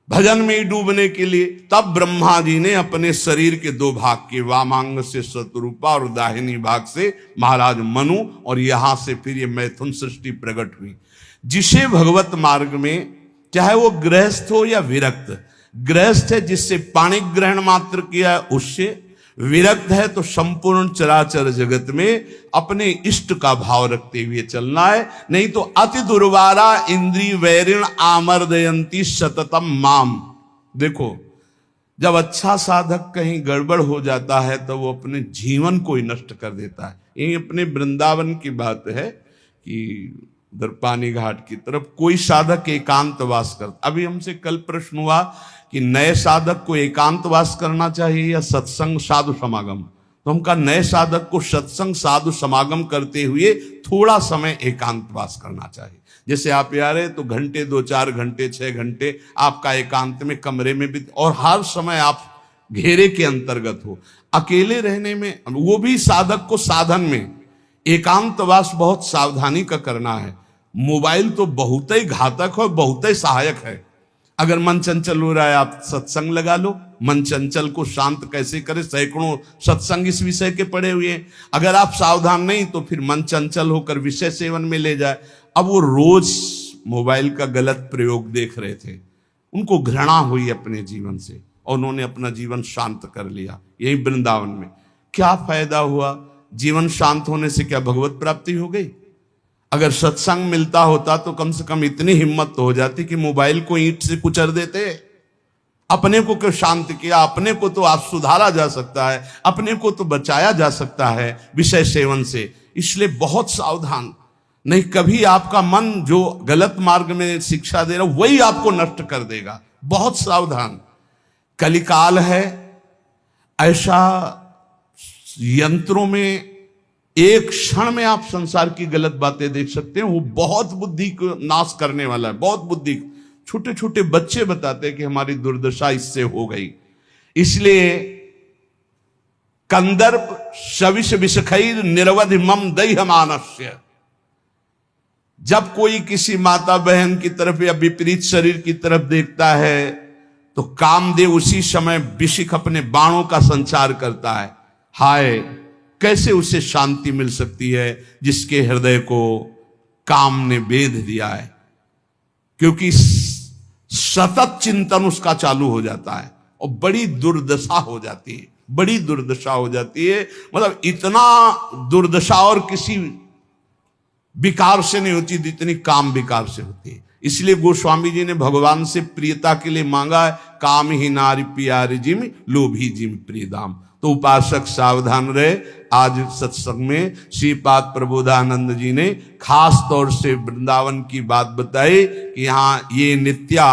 भजन में ही डूबने के लिए। तब ब्रह्मा जी ने अपने शरीर के दो भाग किए, वामांग से शतरूपा और दाहिनी भाग से महाराज मनु, और यहां से फिर ये मैथुन सृष्टि प्रकट हुई। जिसे भगवत मार्ग में, चाहे वो गृहस्थ हो या विरक्त, गृहस्थ है जिससे पाणी ग्रहण मात्र किया है उससे, विरक्त है तो संपूर्ण चराचर जगत में अपने इष्ट का भाव रखते हुए चलना है। नहीं तो अति दुर्वारा इंद्री वैरिण आमर्दयंती सततम माम। देखो जब अच्छा साधक कहीं गड़बड़ हो जाता है तो वो अपने जीवन को ही नष्ट कर देता है। यही अपने वृंदावन की बात है कि उधर पानी घाट की तरफ कोई साधक एकांतवास करता। अभी हमसे कल प्रश्न हुआ कि नए साधक को एकांतवास करना चाहिए या सत्संग साधु समागम। तो हम कहा नए साधक को सत्संग साधु समागम करते हुए थोड़ा समय एकांतवास करना चाहिए। जैसे आप यार है तो घंटे 2-4 घंटे 6 घंटे आपका एकांत में कमरे में भी, और हर समय आप घेरे के अंतर्गत हो। अकेले रहने में, वो भी साधक को साधन में एकांतवास बहुत सावधानी का करना है। मोबाइल तो बहुत ही घातक है, बहुत ही सहायक है। अगर मन चंचल हो रहा है आप सत्संग लगा लो। मन चंचल को शांत कैसे करें, सैकड़ों सत्संग इस विषय के पड़े हुए हैं। अगर आप सावधान नहीं तो फिर मन चंचल होकर विषय सेवन में ले जाए। अब वो रोज मोबाइल का गलत प्रयोग देख रहे थे, उनको घृणा हुई अपने जीवन से और उन्होंने अपना जीवन शांत कर लिया। यही वृंदावन में क्या फायदा हुआ? जीवन शांत होने से क्या भगवत प्राप्ति हो गई? अगर सत्संग मिलता होता तो कम से कम इतनी हिम्मत तो हो जाती कि मोबाइल को ईंट से कुचल देते। अपने को क्यों शांत किया? अपने को तो आप सुधारा जा सकता है, अपने को तो बचाया जा सकता है विषय सेवन से। इसलिए बहुत सावधान, नहीं कभी आपका मन जो गलत मार्ग में शिक्षा दे रहा वही आपको नष्ट कर देगा। बहुत सावधान। कलिकाल है ऐसा, यंत्रों में एक क्षण में आप संसार की गलत बातें देख सकते हैं। वो बहुत बुद्धि को नाश करने वाला है, बहुत बुद्धि। छोटे छोटे बच्चे बताते हैं कि हमारी दुर्दशा इससे हो गई। इसलिए कंदर्प शविष विषखैर निरवधि मम दैह मानस्य। जब कोई किसी माता बहन की तरफ या विपरीत शरीर की तरफ देखता है तो कामदेव उसी समय विशिख अपने बाणों का संचार करता है। हाय, कैसे उसे शांति मिल सकती है जिसके हृदय को काम ने बेध दिया है? क्योंकि सतत चिंतन उसका चालू हो जाता है और बड़ी दुर्दशा हो जाती है, बड़ी दुर्दशा हो जाती है। मतलब इतना दुर्दशा और किसी विकार से नहीं होती जितनी काम विकार से होती है। इसलिए गोस्वामी जी ने भगवान से प्रियता के लिए मांगा है, काम ही नारी प्यारी जिम लोभी जिम प्रियदाम। तो उपासक सावधान रहे। आज सत्संग में श्रीपाद प्रबोधानंद जी ने खास तौर से वृंदावन की बात बताई कि यहाँ ये नित्या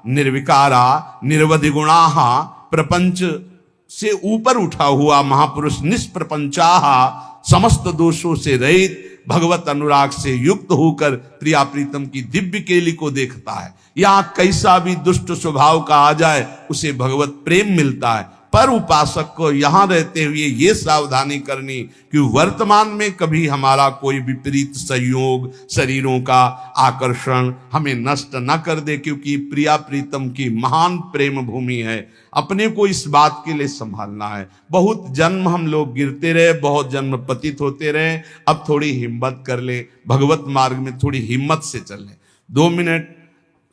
निर्विकारा निर्वधिगुणाहा प्रपंच से ऊपर उठा हुआ महापुरुष निष्प्रपंचाहा समस्त दोषों से रहित भगवत अनुराग से युक्त होकर प्रिया प्रीतम की दिव्य केली को देखता है। यहाँ कैसा भी दुष्ट स्वभाव का आ जाए उसे भगवत प्रेम मिलता है। पर उपासक को यहाँ रहते हुए ये सावधानी करनी कि वर्तमान में कभी हमारा कोई विपरीत संयोग शरीरों का आकर्षण हमें नष्ट न कर दे, क्योंकि प्रिया प्रीतम की महान प्रेम भूमि है। अपने को इस बात के लिए संभालना है। बहुत जन्म हम लोग गिरते रहे, बहुत जन्म पतित होते रहे, अब थोड़ी हिम्मत कर ले, भगवत मार्ग में थोड़ी हिम्मत से चल ले। 2 मिनट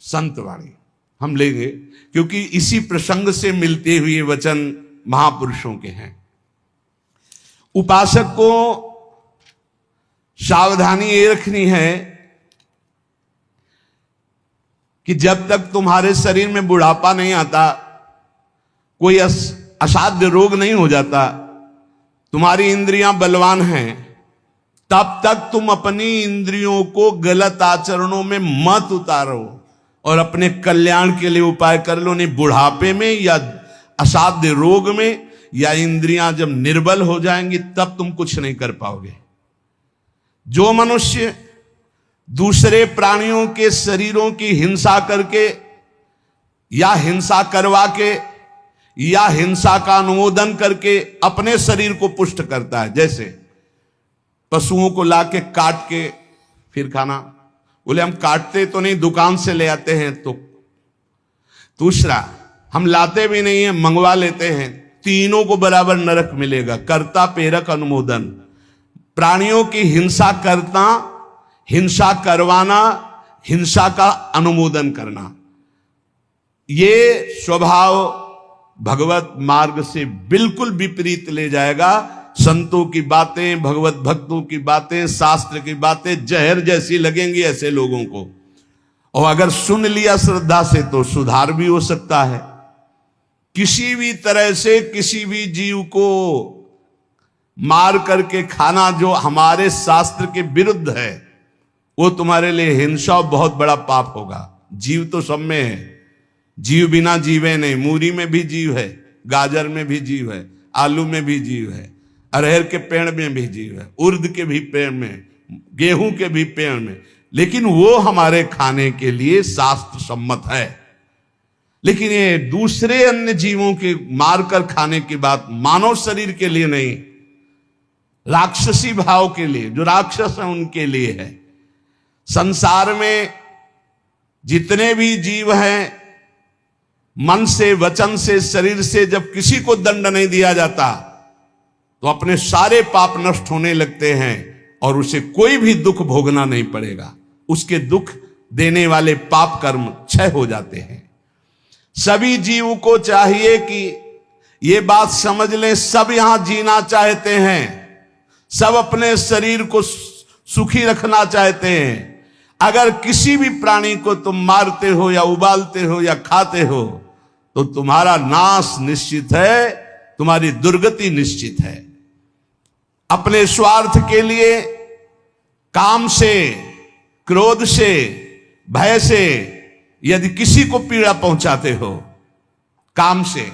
संत वाणी हम लेंगे, क्योंकि इसी प्रसंग से मिलते हुए वचन महापुरुषों के हैं। उपासक को सावधानी ये रखनी है कि जब तक तुम्हारे शरीर में बुढ़ापा नहीं आता, कोई असाध्य रोग नहीं हो जाता, तुम्हारी इंद्रियां बलवान हैं, तब तक तुम अपनी इंद्रियों को गलत आचरणों में मत उतारो और अपने कल्याण के लिए उपाय कर लो। नहीं बुढ़ापे में या असाध्य रोग में या इंद्रियां जब निर्बल हो जाएंगी तब तुम कुछ नहीं कर पाओगे। जो मनुष्य दूसरे प्राणियों के शरीरों की हिंसा करके या हिंसा करवा के या हिंसा का अनुमोदन करके अपने शरीर को पुष्ट करता है, जैसे पशुओं को लाके काट के फिर खाना, बोले हम काटते तो नहीं, दुकान से ले आते हैं। तो दूसरा, हम लाते भी नहीं है, मंगवा लेते हैं। तीनों को बराबर नरक मिलेगा। कर्ता प्रेरक अनुमोदन, प्राणियों की हिंसा करना, हिंसा करवाना, हिंसा का अनुमोदन करना, ये स्वभाव भगवत मार्ग से बिल्कुल विपरीत ले जाएगा। संतों की बातें, भगवत भक्तों की बातें, शास्त्र की बातें जहर जैसी लगेंगी ऐसे लोगों को, और अगर सुन लिया श्रद्धा से तो सुधार भी हो सकता है। किसी भी तरह से किसी भी जीव को मार करके खाना जो हमारे शास्त्र के विरुद्ध है, वो तुम्हारे लिए हिंसा और बहुत बड़ा पाप होगा। जीव तो सब में है, जीव बिना जीवे नहीं। मूरी में भी जीव है, गाजर में भी जीव है, आलू में भी जीव है, अरहर के पेड़ में भी जीव है, उर्द के भी पेड़ में, गेहूं के भी पेड़ में, लेकिन वो हमारे खाने के लिए शास्त्र सम्मत है। लेकिन ये दूसरे अन्य जीवों के मारकर खाने की बात मानव शरीर के लिए नहीं, राक्षसी भाव के लिए, जो राक्षस हैं उनके लिए है। संसार में जितने भी जीव हैं, मन से, वचन से, शरीर से जब किसी को दंड नहीं दिया जाता तो अपने सारे पाप नष्ट होने लगते हैं और उसे कोई भी दुख भोगना नहीं पड़ेगा। उसके दुख देने वाले पाप कर्म क्षय हो जाते हैं। सभी जीव को चाहिए कि ये बात समझ लें, सब यहां जीना चाहते हैं, सब अपने शरीर को सुखी रखना चाहते हैं। अगर किसी भी प्राणी को तुम मारते हो या उबालते हो या खाते हो तो तुम्हारा नाश निश्चित है, तुम्हारी दुर्गति निश्चित है। अपने स्वार्थ के लिए, काम से, क्रोध से, भय से यदि किसी को पीड़ा पहुंचाते हो, काम से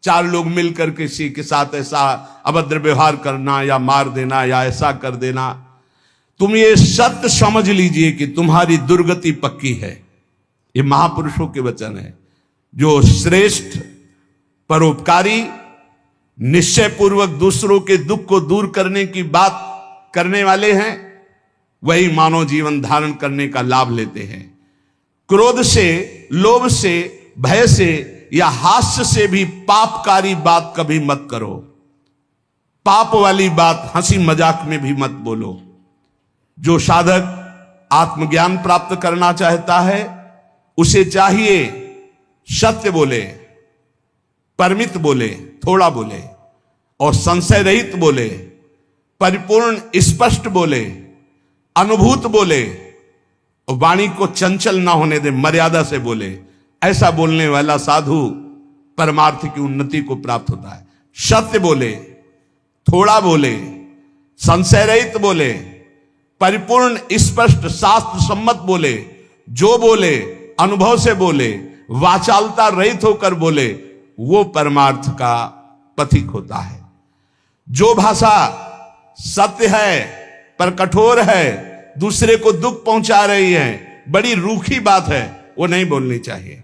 4 लोग मिलकर किसी के साथ ऐसा अभद्र व्यवहार करना या मार देना या ऐसा कर देना, तुम ये सत्य समझ लीजिए कि तुम्हारी दुर्गति पक्की है। ये महापुरुषों के वचन है। जो श्रेष्ठ परोपकारी, निश्चय पूर्वक दूसरों के दुख को दूर करने की बात करने वाले हैं, वही मानव जीवन धारण करने का लाभ लेते हैं। क्रोध से, लोभ से, भय से या हास्य से भी पापकारी बात कभी मत करो। पाप वाली बात हंसी मजाक में भी मत बोलो। जो साधक आत्मज्ञान प्राप्त करना चाहता है उसे चाहिए सत्य बोले, परमित बोले, थोड़ा बोले और संशय रहित बोले, परिपूर्ण स्पष्ट बोले, अनुभूत बोले और वाणी को चंचल ना होने दे, मर्यादा से बोले। ऐसा बोलने वाला साधु परमार्थ की उन्नति को प्राप्त होता है। सत्य बोले, थोड़ा बोले, संशय रहित बोले, परिपूर्ण स्पष्ट शास्त्र सम्मत बोले, जो बोले अनुभव से बोले, वाचालता रहित होकर बोले, वो परमार्थ का पथिक होता है। जो भाषा सत्य है पर कठोर है, दूसरे को दुख पहुंचा रही है, बड़ी रूखी बात है, वो नहीं बोलनी चाहिए।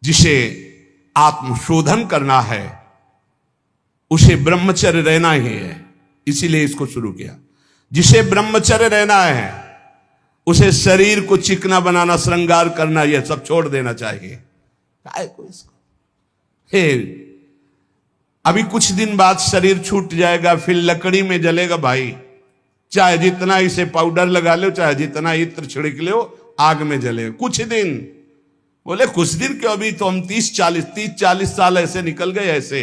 जिसे आत्मशोधन करना है उसे ब्रह्मचर्य रहना ही है, इसीलिए इसको शुरू किया। जिसे ब्रह्मचर्य रहना है उसे शरीर को चिकना बनाना, श्रृंगार करना, यह सब छोड़ देना चाहिए। काय को इसको अभी कुछ दिन बाद शरीर छूट जाएगा, फिर लकड़ी में जलेगा भाई। चाहे जितना इसे पाउडर लगा लो, चाहे जितना इत्र छिड़क लो, आग में जलेगा कुछ दिन। बोले कुछ दिन क्यों, अभी तो हम 30-40 साल ऐसे निकल गए। ऐसे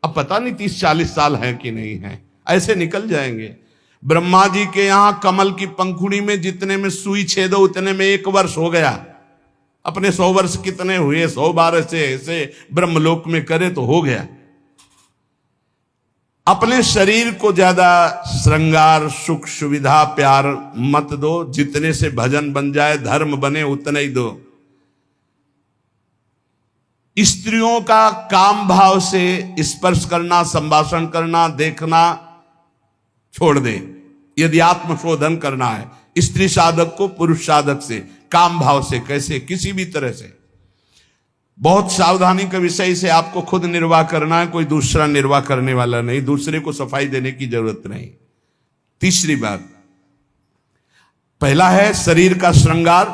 अब पता नहीं 30-40 साल है कि नहीं है, ऐसे निकल जाएंगे। ब्रह्मा जी के यहां कमल की पंखुड़ी में जितने में सुई छेदो उतने में 1 वर्ष हो गया। अपने 100 वर्ष कितने हुए, 100 बार ऐसे ब्रह्मलोक में करे तो हो गया। अपने शरीर को ज्यादा श्रृंगार, सुख, सुविधा, प्यार मत दो। जितने से भजन बन जाए, धर्म बने, उतना ही दो। स्त्रियों का काम भाव से स्पर्श करना, संभाषण करना, देखना छोड़ दे। यदि आत्मशोधन करना है स्त्री साधक को पुरुष साधक से, काम भाव से, कैसे, किसी भी तरह से, बहुत सावधानी का विषय से आपको खुद निर्वाह करना है, कोई दूसरा निर्वाह करने वाला नहीं, दूसरे को सफाई देने की जरूरत नहीं। तीसरी बात, पहला है शरीर का श्रृंगार,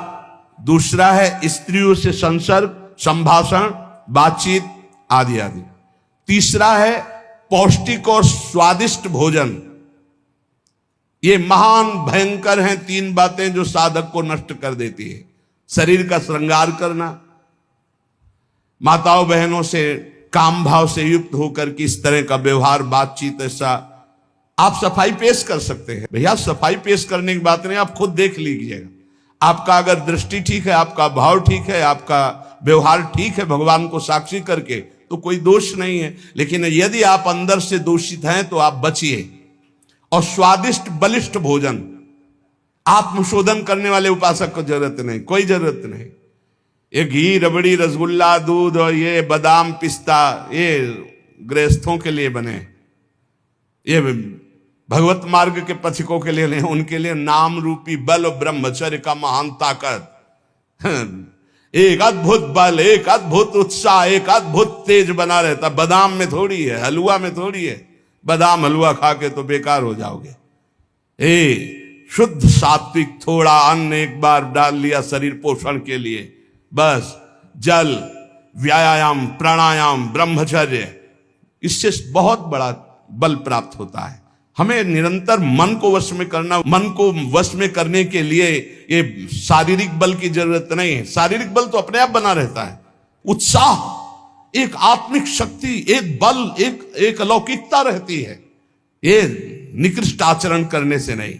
दूसरा है स्त्रियों से संसर्ग, संभाषण, बातचीत आदि आदि। तीसरा है पौष्टिक और स्वादिष्ट भोजन। ये महान भयंकर हैं 3 बातें जो साधक को नष्ट कर देती है। शरीर का श्रृंगार करना, माताओं बहनों से काम भाव से युक्त होकर के इस तरह का व्यवहार, बातचीत, ऐसा आप सफाई पेश कर सकते हैं। भैया सफाई पेश करने की बात नहीं, आप खुद देख लीजिएगा। आपका अगर दृष्टि ठीक है, आपका भाव ठीक है, आपका व्यवहार ठीक है, भगवान को साक्षी करके, तो कोई दोष नहीं है। लेकिन यदि आप अंदर से दूषित हैं तो आप बचिए। और स्वादिष्ट बलिष्ठ भोजन, आत्मशोधन करने वाले उपासक को जरूरत नहीं, कोई जरूरत नहीं। ये घी, रबड़ी, रसगुल्ला, दूध और ये बादाम, पिस्ता, ये गृहस्थों के लिए बने, ये भगवत मार्ग के पथिकों के लिए नहीं। उनके लिए नाम रूपी बल और ब्रह्मचर्य का महान ताकत, एक अद्भुत बल, एक अद्भुत उत्साह, एक अद्भुत तेज बना रहता। बादाम में थोड़ी है, हलवा में थोड़ी है। बादाम हलवा खा के तो बेकार हो जाओगे। शुद्ध सात्विक थोड़ा अन्न एक बार डाल लिया शरीर पोषण के लिए, बस जल, व्यायाम, प्राणायाम, ब्रह्मचर्य, इससे बहुत बड़ा बल प्राप्त होता है। हमें निरंतर मन को वश में करना, मन को वश में करने के लिए ये शारीरिक बल की जरूरत नहीं है। शारीरिक बल तो अपने आप बना रहता है। उत्साह, एक आत्मिक शक्ति, एक बल, एक अलौकिकता रहती है। ये निकृष्ट आचरण करने से नहीं।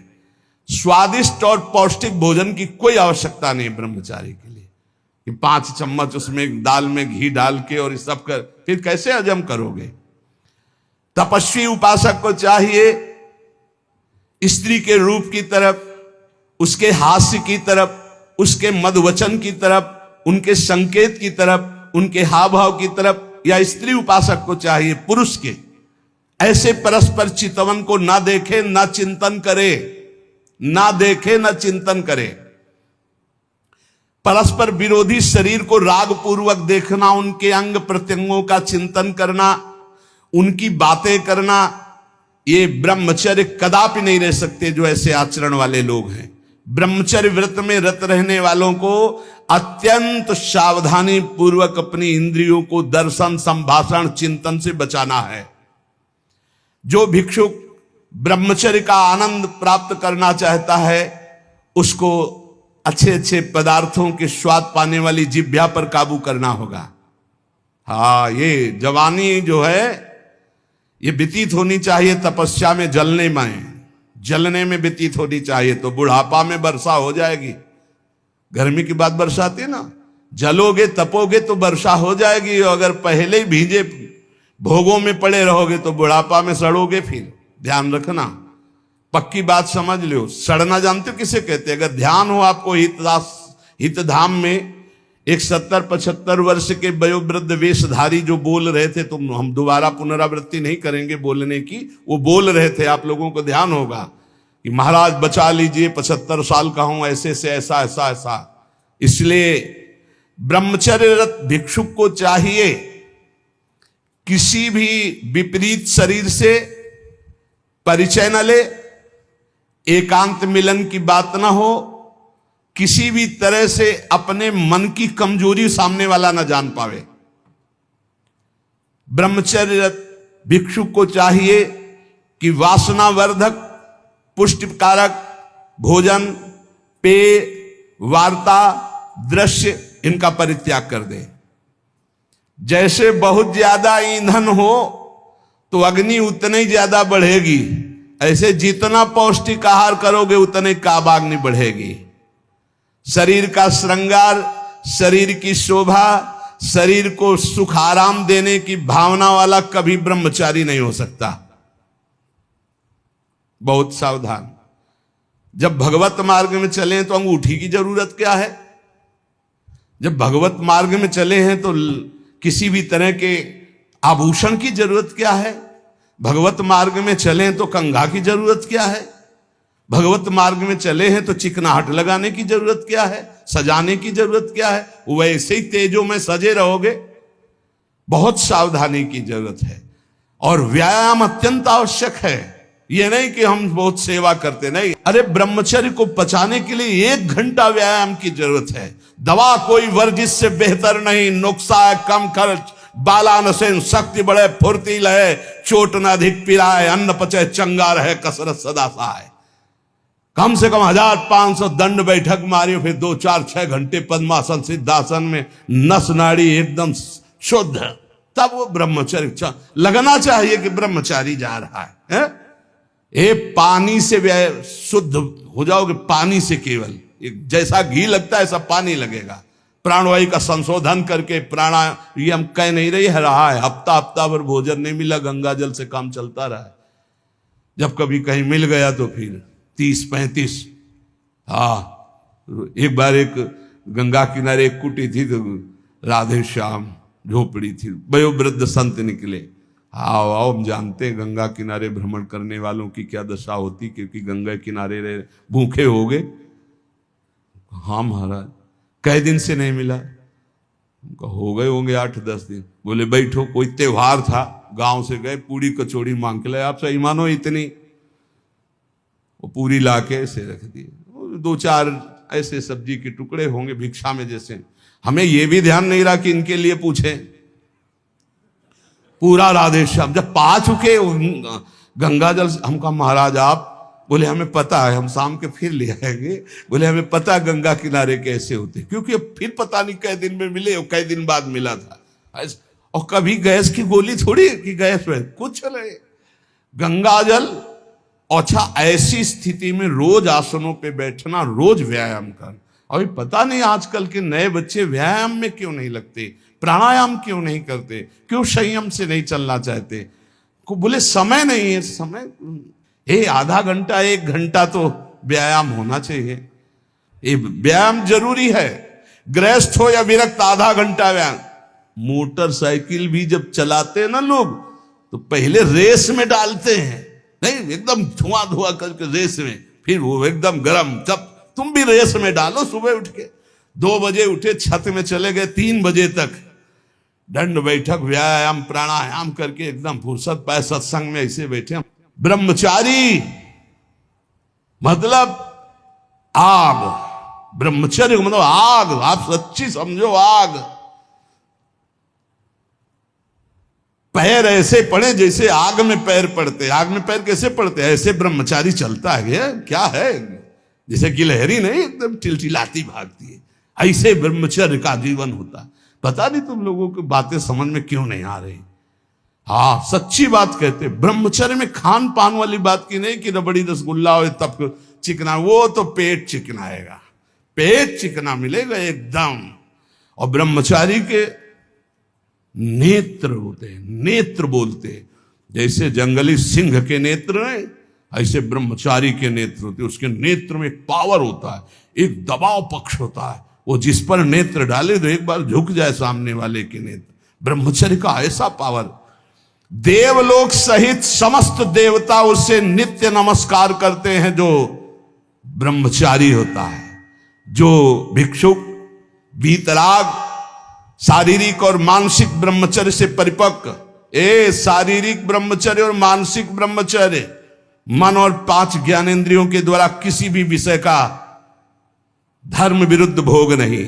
स्वादिष्ट और पौष्टिक भोजन की कोई आवश्यकता नहीं ब्रह्मचारी के लिए कि 5 चम्मच उसमें दाल में घी डाल के और इस सब कर, फिर कैसे हजम करोगे। तपस्वी उपासक को चाहिए स्त्री के रूप की तरफ, उसके हास्य की तरफ, उसके मधुवचन की तरफ, उनके संकेत की तरफ, उनके हाव भाव की तरफ, या स्त्री उपासक को चाहिए पुरुष के ऐसे परस्पर चितवन को ना देखे, ना चिंतन करे, ना देखे, ना चिंतन करे। परस्पर विरोधी शरीर को राग पूर्वक देखना, उनके अंग प्रत्यंगों का चिंतन करना, उनकी बातें करना, ये ब्रह्मचर्य कदापि नहीं रह सकते जो ऐसे आचरण वाले लोग हैं। ब्रह्मचर्य व्रत में रत रहने वालों को अत्यंत सावधानी पूर्वक अपनी इंद्रियों को दर्शन, संभाषण, चिंतन से बचाना है। जो भिक्षुक ब्रह्मचर्य का आनंद प्राप्त करना चाहता है उसको अच्छे अच्छे पदार्थों के स्वाद पाने वाली जिह्वा पर काबू करना होगा। हाँ, ये जवानी जो है ये व्यतीत होनी चाहिए तपस्या में, जलने में व्यतीत होनी चाहिए। तो बुढ़ापा में वर्षा हो जाएगी। गर्मी की बात वर्षा आती है ना, जलोगे तपोगे तो वर्षा हो जाएगी, और अगर पहले ही भीजे भोगों में पड़े रहोगे तो बुढ़ापा में सड़ोगे। फिर ध्यान रखना, पक्की बात समझ लो। सड़ना जानते हो किसे कहते हैं? अगर ध्यान हो आपको हितधाम में, एक 70-75 वर्ष के वयोवृद्ध वेशधारी जो बोल रहे थे, तुम हम दोबारा पुनरावृत्ति नहीं करेंगे बोलने की, वो बोल रहे थे, आप लोगों को ध्यान होगा कि महाराज बचा लीजिए, 75 साल का हूं, ऐसे से ऐसा ऐसा ऐसा। इसलिए ब्रह्मचर्यरत भिक्षुक को चाहिए किसी भी विपरीत शरीर से परिचय न ले, एकांत मिलन की बात ना हो, किसी भी तरह से अपने मन की कमजोरी सामने वाला ना जान पावे। ब्रह्मचर्यरत भिक्षुक को चाहिए कि वासनावर्धक, पुष्टिकारक भोजन, पेय, वार्ता, दृश्य, इनका परित्याग कर दे। जैसे बहुत ज्यादा ईंधन हो तो अग्नि उतनी ही ज्यादा बढ़ेगी, ऐसे जितना पौष्टिक आहार करोगे उतने काबाग्नि बढ़ेगी। शरीर का श्रृंगार, शरीर की शोभा, शरीर को सुख आराम देने की भावना वाला कभी ब्रह्मचारी नहीं हो सकता। बहुत सावधान। जब भगवत मार्ग में चले तो अंगूठी की जरूरत क्या है? जब भगवत मार्ग में चले हैं तो किसी भी तरह के आभूषण की जरूरत क्या है? भगवत मार्ग में चले तो कंघा की जरूरत क्या है? भगवत मार्ग में चले हैं तो चिकनाहट लगाने की जरूरत क्या है? सजाने की जरूरत क्या है? वैसे ही तेजों में सजे रहोगे। बहुत सावधानी की जरूरत है और व्यायाम अत्यंत आवश्यक है। यह नहीं कि हम बहुत सेवा करते, नहीं। अरे ब्रह्मचर्य को पचाने के लिए 1 घंटा व्यायाम की जरूरत है। दवा कोई वर्जिश से बेहतर नहीं, नुक्सा है कम खर्च, बालानसेन शक्ति बढ़े, फुर्तीला है, चोट न अधिक पिराए, अन्न पचे चंगा रहे, कसरत सदा सहाय। कम से कम 1500 दंड बैठक मारियो, फिर 2-4-6 घंटे पद्मासन सिद्धासन में नस नाड़ी एकदम शुद्ध, तब वो ब्रह्मचर्य लगना चाहिए कि ब्रह्मचारी जा रहा है। ये पानी से शुद्ध हो जाओगे, पानी से केवल जैसा घी लगता है ऐसा पानी लगेगा। प्राणवायु का संशोधन करके प्राणायाम कह नहीं रहा है, हफ्ता भर भोजन नहीं मिला, गंगा जल से काम चलता रहा है। जब कभी कहीं मिल गया तो फिर 30-35। एक बार एक गंगा किनारे एक कुटी थी, तो राधे श्याम झोपड़ी थी, वयोवृद्ध संत निकले। आओ हम जानते हैं गंगा किनारे भ्रमण करने वालों की क्या दशा होती, क्योंकि गंगा किनारे रहे भूखे हो गए। हाँ महाराज, कई दिन से नहीं मिला? हो गए होंगे 8-10 दिन। बोले बैठो, कोई त्योहार था, गांव से गए, पूरी कचौड़ी मांग के लाए। आप सही मानो इतनी, वो पूरी लाके ऐसे रख दिए, 2-4 ऐसे सब्जी के टुकड़े होंगे भिक्षा में जैसे। हमें यह भी ध्यान नहीं रहा कि इनके लिए पूछे। पूरा राधे श्याम जब पा चुके गंगा जल, हम कहा महाराज आप, बोले हमें पता है, हम शाम के फिर ले आएंगे। बोले हमें पता है गंगा किनारे कैसे होते, क्योंकि फिर पता नहीं कई दिन में मिले और कई दिन बाद मिला था। और कभी गैस की गोली थोड़ी कि गैस में कुछ नहीं, गंगा जल। अच्छा, ऐसी स्थिति में रोज आसनों पे बैठना, रोज व्यायाम कर। अभी पता नहीं आजकल के नए बच्चे व्यायाम में क्यों नहीं लगते, प्राणायाम क्यों नहीं करते, क्यों संयम से नहीं चलना चाहते? को बोले समय नहीं है। समय आधा घंटा 1 घंटा तो व्यायाम होना चाहिए। ये व्यायाम जरूरी है, गृहस्थ हो या विरक्त, आधा घंटा व्यायाम। मोटरसाइकिल भी जब चलाते हैं ना लोग, तो पहले रेस में डालते हैं, नहीं एकदम धुआं करके रेस में, फिर वो एकदम गर्म। तब तुम भी रेस में डालो। सुबह उठ के 2 बजे उठे, छत में चले गए, 3 बजे तक दंड बैठक व्यायाम प्राणायाम करके एकदम फुर्सत पाए, सत्संग में ऐसे बैठे। ब्रह्मचारी मतलब आग, ब्रह्मचर्य मतलब आग। आप सच्ची समझो, आग। पैर ऐसे पड़े जैसे आग में पैर पड़ते। आग में पैर कैसे पड़ते? ऐसे ब्रह्मचारी चलता है। क्या है, जैसे गिलहरी नहीं एकदम टिलटिलाती भागती है, ऐसे ब्रह्मचर्य का जीवन होता। पता नहीं तुम लोगों की बातें समझ में क्यों नहीं आ रही। हाँ, सच्ची बात कहते। ब्रह्मचर्य में खान पान वाली बात की नहीं कि रबड़ी रसगुल्ला हो तब चिकना, वो तो पेट चिकनाएगा, पेट चिकना मिलेगा एकदम। और ब्रह्मचारी के नेत्र होते हैं, नेत्र बोलते हैं। जैसे जंगली सिंह के नेत्र हैं, ऐसे ब्रह्मचारी के नेत्र होते हैं। उसके नेत्र में एक पावर होता है, एक दबाव पक्ष होता है। वो जिस पर नेत्र डाले तो एक बार झुक जाए सामने वाले के नेत्र। ब्रह्मचर्य का ऐसा पावर, देवलोक सहित समस्त देवता उससे नित्य नमस्कार करते हैं जो ब्रह्मचारी होता है। जो भिक्षुक वीतराग शारीरिक और मानसिक ब्रह्मचर्य से परिपक्व, शारीरिक ब्रह्मचर्य और मानसिक ब्रह्मचर्य, मन और 5 ज्ञानेंद्रियों के द्वारा किसी भी विषय का धर्म विरुद्ध भोग नहीं।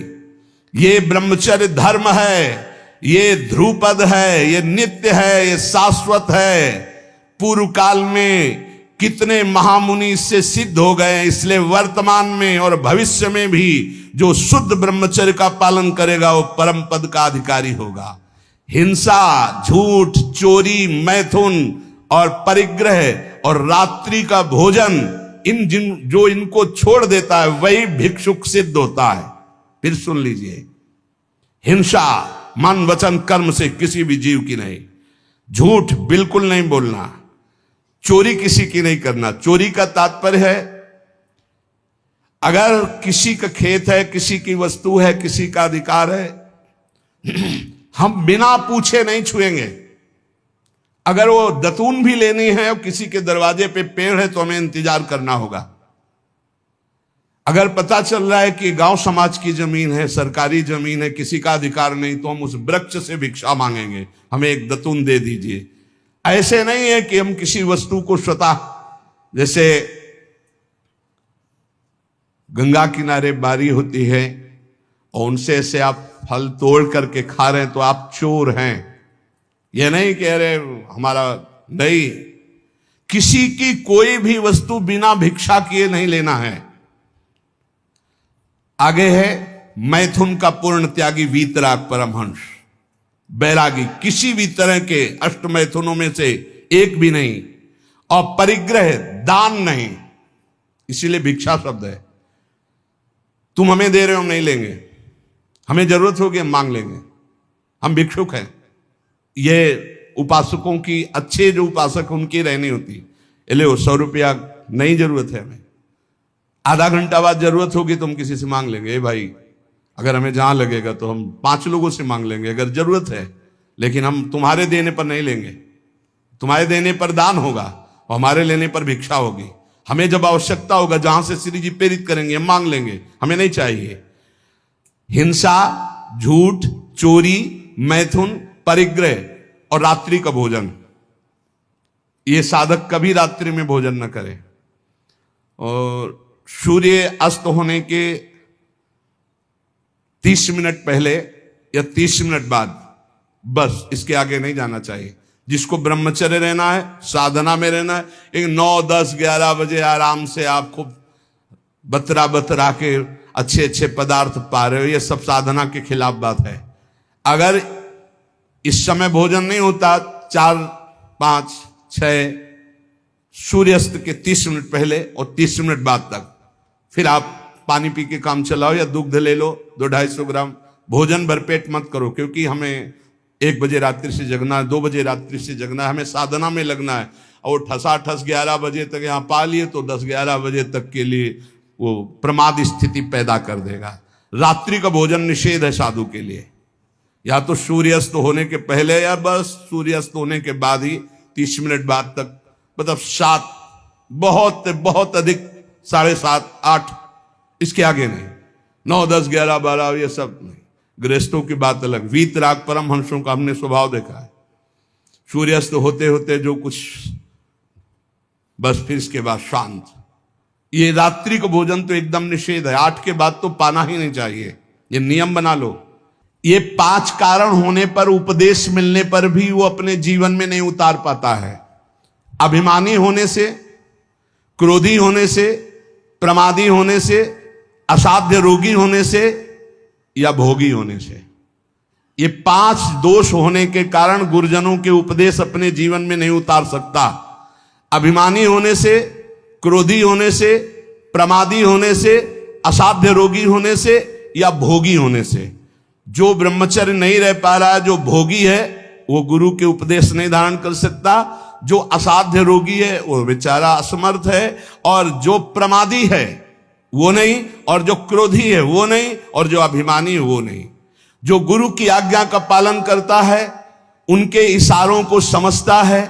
ये ब्रह्मचर्य धर्म है, ये ध्रुपद है, ये नित्य है, ये शाश्वत है। पूर्व काल में कितने महामुनि इससे सिद्ध हो गए, इसलिए वर्तमान में और भविष्य में भी जो शुद्ध ब्रह्मचर्य का पालन करेगा वो परम पद का अधिकारी होगा। हिंसा, झूठ, चोरी, मैथुन और परिग्रह और रात्रि का भोजन, जो इनको छोड़ देता है वही भिक्षुक सिद्ध होता है। फिर सुन लीजिए, हिंसा मन वचन कर्म से किसी भी जीव की नहीं, झूठ बिल्कुल नहीं बोलना, चोरी किसी की नहीं करना। चोरी का तात्पर्य है अगर किसी का खेत है, किसी की वस्तु है, किसी का अधिकार है, हम बिना पूछे नहीं छुएंगे। अगर वो दतून भी लेनी है और किसी के दरवाजे पे पेड़ है तो हमें इंतजार करना होगा। अगर पता चल रहा है कि गांव समाज की जमीन है, सरकारी जमीन है, किसी का अधिकार नहीं, तो हम उस वृक्ष से भिक्षा मांगेंगे, हमें एक दतून दे दीजिए। ऐसे नहीं है कि हम किसी वस्तु को स्वतः, जैसे गंगा किनारे बारी होती है और उनसे से आप फल तोड़ करके खा रहे हैं तो आप चोर हैं। यह नहीं कह रहे हमारा, नहीं, किसी की कोई भी वस्तु बिना भिक्षा किए नहीं लेना है। आगे है मैथुन का पूर्ण त्यागी वीतराग परमहंस, बैरागी, किसी भी तरह के अष्ट मैथुनों में से एक भी नहीं। और परिग्रह, दान नहीं, इसीलिए भिक्षा शब्द है। तुम हमें दे रहे हो, हम नहीं लेंगे, हमें जरूरत होगी हम मांग लेंगे, हम भिक्षुक हैं। ये उपासकों की, अच्छे जो उपासक उनकी रहनी होती है। ले 100 रुपया नहीं जरूरत है हमें, आधा घंटा बाद जरूरत होगी तो हम किसी से मांग लेंगे, भाई अगर हमें जहां लगेगा तो हम 5 लोगों से मांग लेंगे अगर जरूरत है, लेकिन हम तुम्हारे देने पर नहीं लेंगे। तुम्हारे देने पर दान होगा और हमारे लेने पर भिक्षा होगी। हमें जब आवश्यकता होगा, जहां से श्री जी प्रेरित करेंगे, हम मांग लेंगे, हमें नहीं चाहिए। हिंसा, झूठ, चोरी, मैथुन, परिग्रह और रात्रि का भोजन, ये साधक कभी रात्रि में भोजन न करे। और सूर्य अस्त होने के 30 मिनट पहले या 30 मिनट बाद, बस इसके आगे नहीं जाना चाहिए। जिसको ब्रह्मचर्य रहना है, साधना में रहना है, एक 9, 10, 11 बजे आराम से आप खूब बतरा के अच्छे अच्छे पदार्थ पा रहे हो, ये सब साधना के खिलाफ बात है। अगर इस समय भोजन नहीं होता, 4, 5, 6 सूर्यास्त के 30 मिनट पहले और 30 मिनट बाद तक, फिर आप पानी पी के काम चलाओ या दुग्ध ले लो 200-250 ग्राम। भोजन भरपेट मत करो, क्योंकि हमें 1 बजे रात्रि से जगना है, 2 बजे रात्रि से जगना है, हमें साधना में लगना है। और ठसाठस 11 बजे तक यहाँ पा लिए तो 10-11 बजे तक के लिए वो प्रमाद स्थिति पैदा कर देगा। रात्रि का भोजन निषेध है साधु के लिए, या तो सूर्यास्त होने के पहले या बस सूर्यास्त होने के बाद ही 30 मिनट बाद तक, मतलब 7, बहुत अधिक 7:30, 8, इसके आगे नहीं। 9, 10, 11, 12 ये सब नहीं। गृहस्थों की बात अलग। वीतराग परमहंसों का हमने स्वभाव देखा है, सूर्यास्त होते होते जो कुछ, बस फिर इसके बाद शांत। ये रात्रि का भोजन तो एकदम निषेध है, 8 के बाद तो पाना ही नहीं चाहिए, ये नियम बना लो। ये 5 कारण होने पर, उपदेश मिलने पर भी वो अपने जीवन में नहीं उतार पाता है। अभिमानी होने से, क्रोधी होने से, प्रमादी होने से, असाध्य रोगी होने से या भोगी होने से। ये 5 दोष होने के कारण गुरुजनों के उपदेश अपने जीवन में नहीं उतार सकता। अभिमानी होने से, क्रोधी होने से, प्रमादी होने से, असाध्य रोगी होने से या भोगी होने से। जो ब्रह्मचर्य नहीं रह पा रहा है, जो भोगी है, वो गुरु के उपदेश नहीं धारण कर सकता। जो असाध्य रोगी है वो बेचारा असमर्थ है, और जो प्रमादी है वो नहीं, और जो क्रोधी है वो नहीं, और जो अभिमानी है वो नहीं। जो गुरु की आज्ञा का पालन करता है, उनके इशारों को समझता है,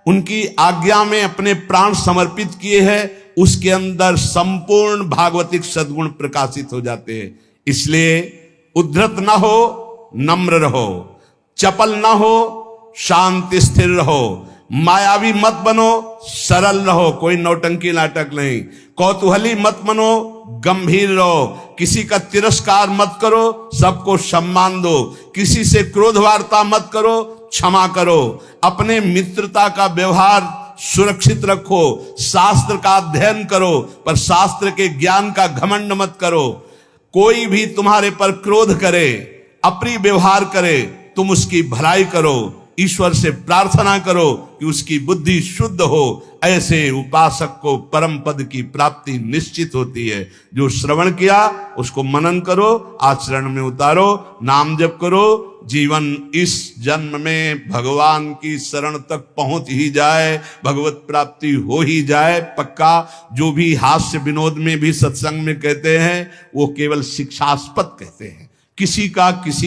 उनकी आज्ञा में अपने प्राण समर्पित किए हैं, उसके अंदर संपूर्ण भागवतिक सद्गुण प्रकाशित हो जाते हैं। इसलिए उद्धत ना हो, नम्र रहो, चपल ना हो, शांति स्थिर रहो, मायावी मत बनो, सरल रहो, कोई नौटंकी नाटक नहीं, कौतूहली मत बनो, गंभीर रहो, किसी का तिरस्कार मत करो, सबको सम्मान दो, किसी से क्रोध वार्ता मत करो, क्षमा करो, अपने मित्रता का व्यवहार सुरक्षित रखो, शास्त्र का अध्ययन करो, पर शास्त्र के ज्ञान का घमंड मत करो। कोई भी तुम्हारे पर क्रोध करे, अप्रिय व्यवहार करे, तुम उसकी भलाई करो, ईश्वर से प्रार्थना करो कि उसकी बुद्धि शुद्ध हो। ऐसे उपासक को परम पद की प्राप्ति निश्चित होती है। जो श्रवण किया उसको मनन करो, आचरण में उतारो, नाम जप करो, जीवन इस जन्म में भगवान की शरण तक पहुंच ही जाए, भगवत प्राप्ति हो ही जाए पक्का। जो भी हास्य विनोद में भी सत्संग में कहते हैं वो केवल शिक्षास्पद कहते हैं। किसी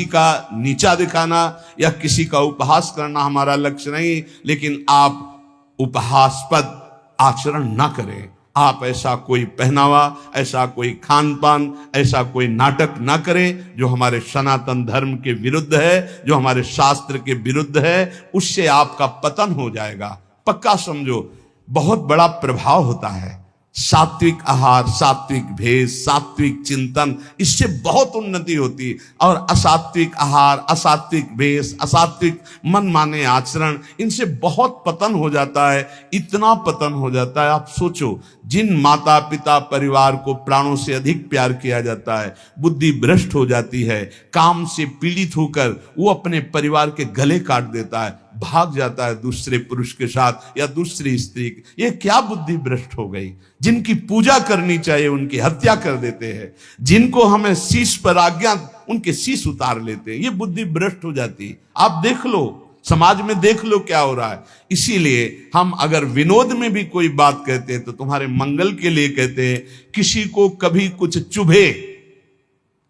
का नीचा दिखाना या किसी का उपहास करना हमारा लक्ष्य नहीं, लेकिन आप उपहासपद आचरण ना करें। आप ऐसा कोई पहनावा, ऐसा कोई खान पान, ऐसा कोई नाटक ना करें जो हमारे सनातन धर्म के विरुद्ध है, जो हमारे शास्त्र के विरुद्ध है। उससे आपका पतन हो जाएगा, पक्का समझो। बहुत बड़ा प्रभाव होता है सात्विक आहार, सात्विक भेष, सात्विक चिंतन, इससे बहुत उन्नति होती है। और असात्विक आहार, असात्विक भेष, असात्विक मन माने आचरण, इनसे बहुत पतन हो जाता है। इतना पतन हो जाता है, आप सोचो, जिन माता पिता परिवार को प्राणों से अधिक प्यार किया जाता है, बुद्धि भ्रष्ट हो जाती है, काम से पीड़ित होकर वो अपने परिवार के गले काट देता है, भाग जाता है दूसरे पुरुष के साथ या दूसरी स्त्री। ये क्या बुद्धि भ्रष्ट हो गई। जिनकी पूजा करनी चाहिए उनकी हत्या कर देते हैं, जिनको हमें शीश पर आज्ञा उनके शीश उतार लेते हैं। ये बुद्धि भ्रष्ट हो जाती है। आप देख लो, समाज में देख लो क्या हो रहा है। इसीलिए हम अगर विनोद में भी कोई बात कहते हैं तो तुम्हारे मंगल के लिए कहते हैं। किसी को कभी कुछ चुभे,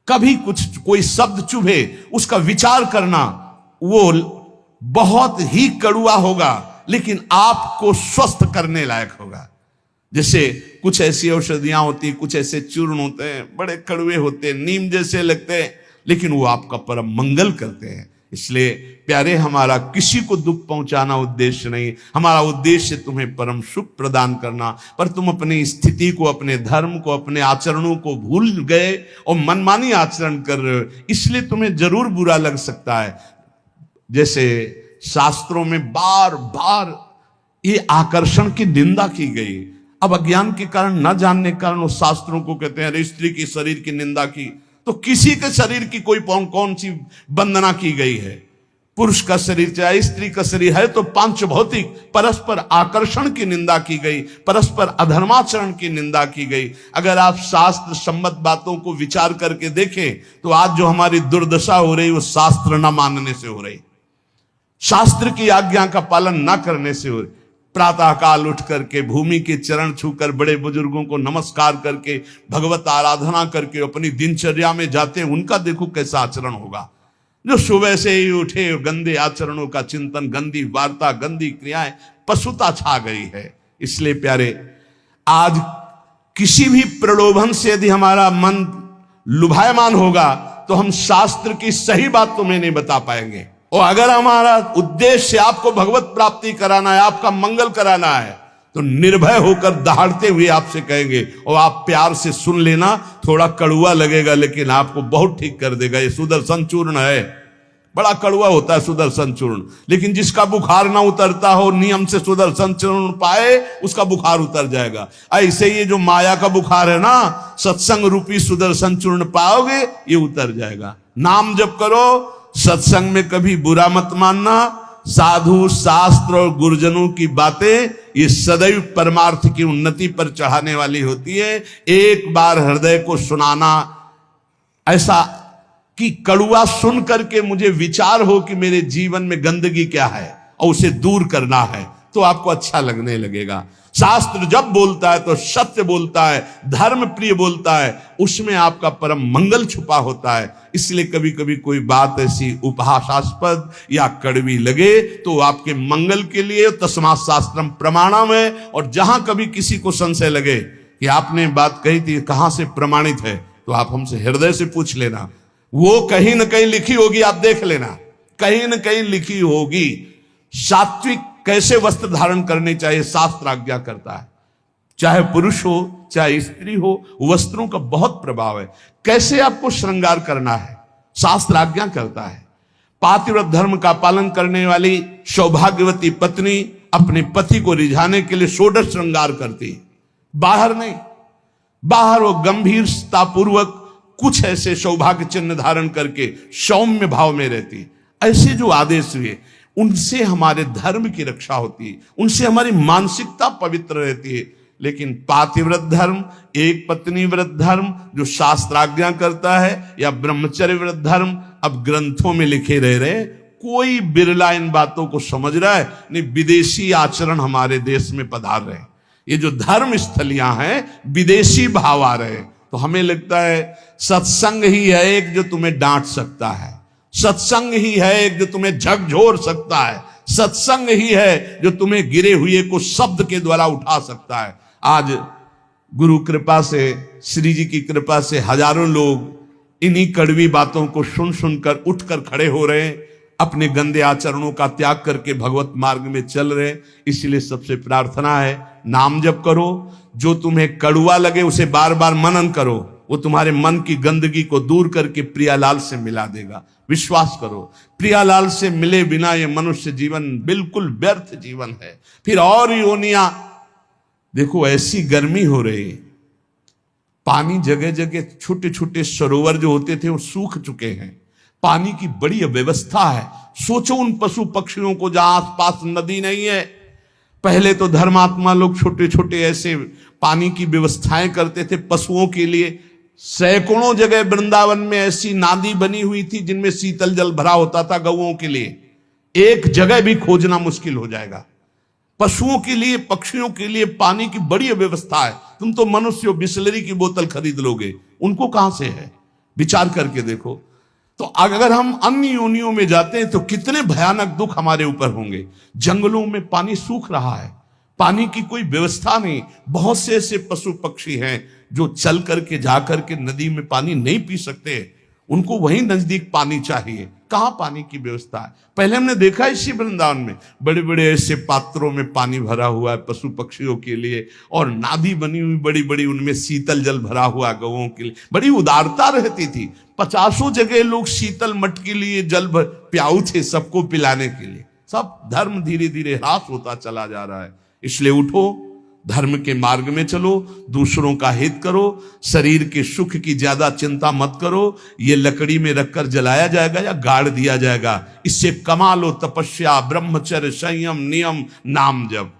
कभी कुछ कोई शब्द चुभे, उसका विचार करना वो बहुत ही कड़ुआ होगा, लेकिन आपको स्वस्थ करने लायक होगा। जैसे कुछ ऐसी औषधियां होती, कुछ ऐसे चूर्ण होते हैं, बड़े कड़वे होते हैं, नीम जैसे लगते हैं, लेकिन वो आपका परम मंगल करते हैं। इसलिए प्यारे, हमारा किसी को दुख पहुंचाना उद्देश्य नहीं, हमारा उद्देश्य तुम्हें परम सुख प्रदान करना। पर तुम अपनी स्थिति को, अपने धर्म को, अपने आचरणों को भूल गए और मनमानी आचरण कर रहे हो, इसलिए तुम्हें जरूर बुरा लग सकता है। जैसे शास्त्रों में बार बार ये आकर्षण की निंदा की गई। अब अज्ञान के कारण, न जानने के कारण, उस शास्त्रों को कहते हैं अरे स्त्री की शरीर की निंदा की, तो किसी के शरीर की कोई कौन सी वंदना की गई है। पुरुष का शरीर चाहे स्त्री का शरीर है तो पांच भौतिक परस्पर आकर्षण की निंदा की गई, परस्पर अधर्माचरण की निंदा की गई। अगर आप शास्त्र सम्मत बातों को विचार करके देखें तो आज जो हमारी दुर्दशा हो रही वो शास्त्र न मानने से हो रही, शास्त्र की आज्ञा का पालन न करने से हो रही। प्रातः काल उठ करके भूमि के चरण छूकर बड़े बुजुर्गों को नमस्कार करके भगवत आराधना करके अपनी दिनचर्या में जाते हैं, उनका देखो कैसा आचरण होगा। जो सुबह से ही उठे गंदे आचरणों का चिंतन, गंदी वार्ता, गंदी क्रियाएं, पशुता छा गई है। इसलिए प्यारे, आज किसी भी प्रलोभन से यदि हमारा मन लुभायमान होगा तो हम शास्त्र की सही बात तुम्हें नहीं बता पाएंगे। और अगर हमारा उद्देश्य आपको भगवत प्राप्ति कराना है, आपका मंगल कराना है, तो निर्भय होकर दहाड़ते हुए आपसे कहेंगे, और आप प्यार से सुन लेना। थोड़ा कड़ुआ लगेगा लेकिन आपको बहुत ठीक कर देगा। ये सुदर्शन चूर्ण है, बड़ा कड़ुआ होता है सुदर्शन चूर्ण, लेकिन जिसका बुखार ना उतरता हो, नियम से सुदर्शन चूर्ण पाए, उसका बुखार उतर जाएगा। ऐसे ये जो माया का बुखार है ना, सत्संग रूपी सुदर्शन चूर्ण पाओगे, ये उतर जाएगा। नाम जप करो, सत्संग में कभी बुरा मत मानना। साधु शास्त्र और गुरुजनों की बातें ये सदैव परमार्थ की उन्नति पर चढ़ाने वाली होती है। एक बार हृदय को सुनाना, ऐसा कि कड़वा सुन करके मुझे विचार हो कि मेरे जीवन में गंदगी क्या है और उसे दूर करना है, तो आपको अच्छा लगने लगेगा। शास्त्र जब बोलता है तो सत्य बोलता है, धर्म प्रिय बोलता है, उसमें आपका परम मंगल छुपा होता है। इसलिए कभी कभी कोई बात ऐसी उपहासास्पद या कड़वी लगे तो आपके मंगल के लिए तस्मात् शास्त्रम प्रमाणम है। और जहां कभी किसी को संशय लगे कि आपने बात कही थी कहां से प्रमाणित है, तो आप हमसे हृदय से पूछ लेना, वो कहीं न कहीं लिखी होगी, आप देख लेना, कहीं न कहीं लिखी होगी। सात्विक कैसे वस्त्र धारण करने चाहिए शास्त्र आज्ञा करता है, चाहे पुरुष हो चाहे स्त्री हो, वस्त्रों का बहुत प्रभाव है। कैसे आपको श्रृंगार करना है शास्त्र आज्ञा करता है। पातिव्रत धर्म का पालन करने वाली सौभाग्यवती पत्नी अपने पति को रिझाने के लिए षोडश श्रृंगार करती है, बाहर नहीं। बाहर वो गंभीरता पूर्वक कुछ ऐसे सौभाग्य चिन्ह धारण करके सौम्य भाव में रहती है। ऐसे जो आदेश हुए उनसे हमारे धर्म की रक्षा होती है, उनसे हमारी मानसिकता पवित्र रहती है। लेकिन पातिव्रत धर्म, एक पत्नी व्रत धर्म जो शास्त्राज्ञा करता है, या ब्रह्मचर्य व्रत धर्म अब ग्रंथों में लिखे रह रहे, कोई बिरला इन बातों को समझ रहा है नहीं। विदेशी आचरण हमारे देश में पधार रहे, ये जो धर्म स्थलियां हैं विदेशी भाव आ रहे। तो हमें लगता है सत्संग ही है एक जो तुम्हें डांट सकता है, सत्संग ही है एक जो तुम्हें झकझोर सकता है, सत्संग ही है जो तुम्हें गिरे हुए को शब्द के द्वारा उठा सकता है। आज गुरु कृपा से, श्री जी की कृपा से हजारों लोग इन्हीं कड़वी बातों को सुन सुनकर उठकर खड़े हो रहे हैं, अपने गंदे आचरणों का त्याग करके भगवत मार्ग में चल रहे हैं। इसलिए सबसे प्रार्थना है, नाम जप करो, जो तुम्हें कड़वा लगे उसे बार बार मनन करो, वो तुम्हारे मन की गंदगी को दूर करके प्रियालाल से मिला देगा। विश्वास करो, प्रियालाल से मिले बिना ये मनुष्य जीवन बिल्कुल व्यर्थ जीवन है। फिर और योनिया देखो, ऐसी गर्मी हो रही, पानी जगह जगह, छोटे छोटे सरोवर जो होते थे वो सूख चुके हैं, पानी की बड़ी अव्यवस्था है। सोचो उन पशु पक्षियों को जहां आसपास नदी नहीं है। पहले तो धर्मात्मा लोग छोटे छोटे ऐसे पानी की व्यवस्थाएं करते थे पशुओं के लिए। सैकड़ों जगह वृंदावन में ऐसी नादी बनी हुई थी जिनमें शीतल जल भरा होता था गौओं के लिए। एक जगह भी खोजना मुश्किल हो जाएगा। पशुओं के लिए, पक्षियों के लिए पानी की बड़ी व्यवस्था है। तुम तो मनुष्य बिस्लरी की बोतल खरीद लोगे, उनको कहां से है? विचार करके देखो। तो अगर हम अन्य योनियों में जाते हैं तो कितने भयानक दुख हमारे ऊपर होंगे। जंगलों में पानी सूख रहा है, पानी की कोई व्यवस्था नहीं। बहुत से ऐसे पशु पक्षी हैं जो चल करके जा करके नदी में पानी नहीं पी सकते, उनको वहीं नजदीक पानी चाहिए। कहां पानी की व्यवस्था है? पहले हमने देखा इसी वृंदावन में बड़े बड़े ऐसे पात्रों में पानी भरा हुआ है पशु पक्षियों के लिए, और नादी बनी हुई बड़ी बड़ी, उनमें शीतल जल भरा हुआ गौओं के लिए। बड़ी उदारता रहती थी। 50 जगह लोग शीतल मट के लिए जल प्याऊ थे सबको पिलाने के लिए। सब धर्म धीरे धीरे ह्रास होता चला जा रहा है। इसलिए उठो, धर्म के मार्ग में चलो, दूसरों का हित करो, शरीर के सुख की ज्यादा चिंता मत करो। ये लकड़ी में रखकर जलाया जाएगा या गाड़ दिया जाएगा, इससे कमा लो तपस्या, ब्रह्मचर्य, संयम, नियम, नाम जप।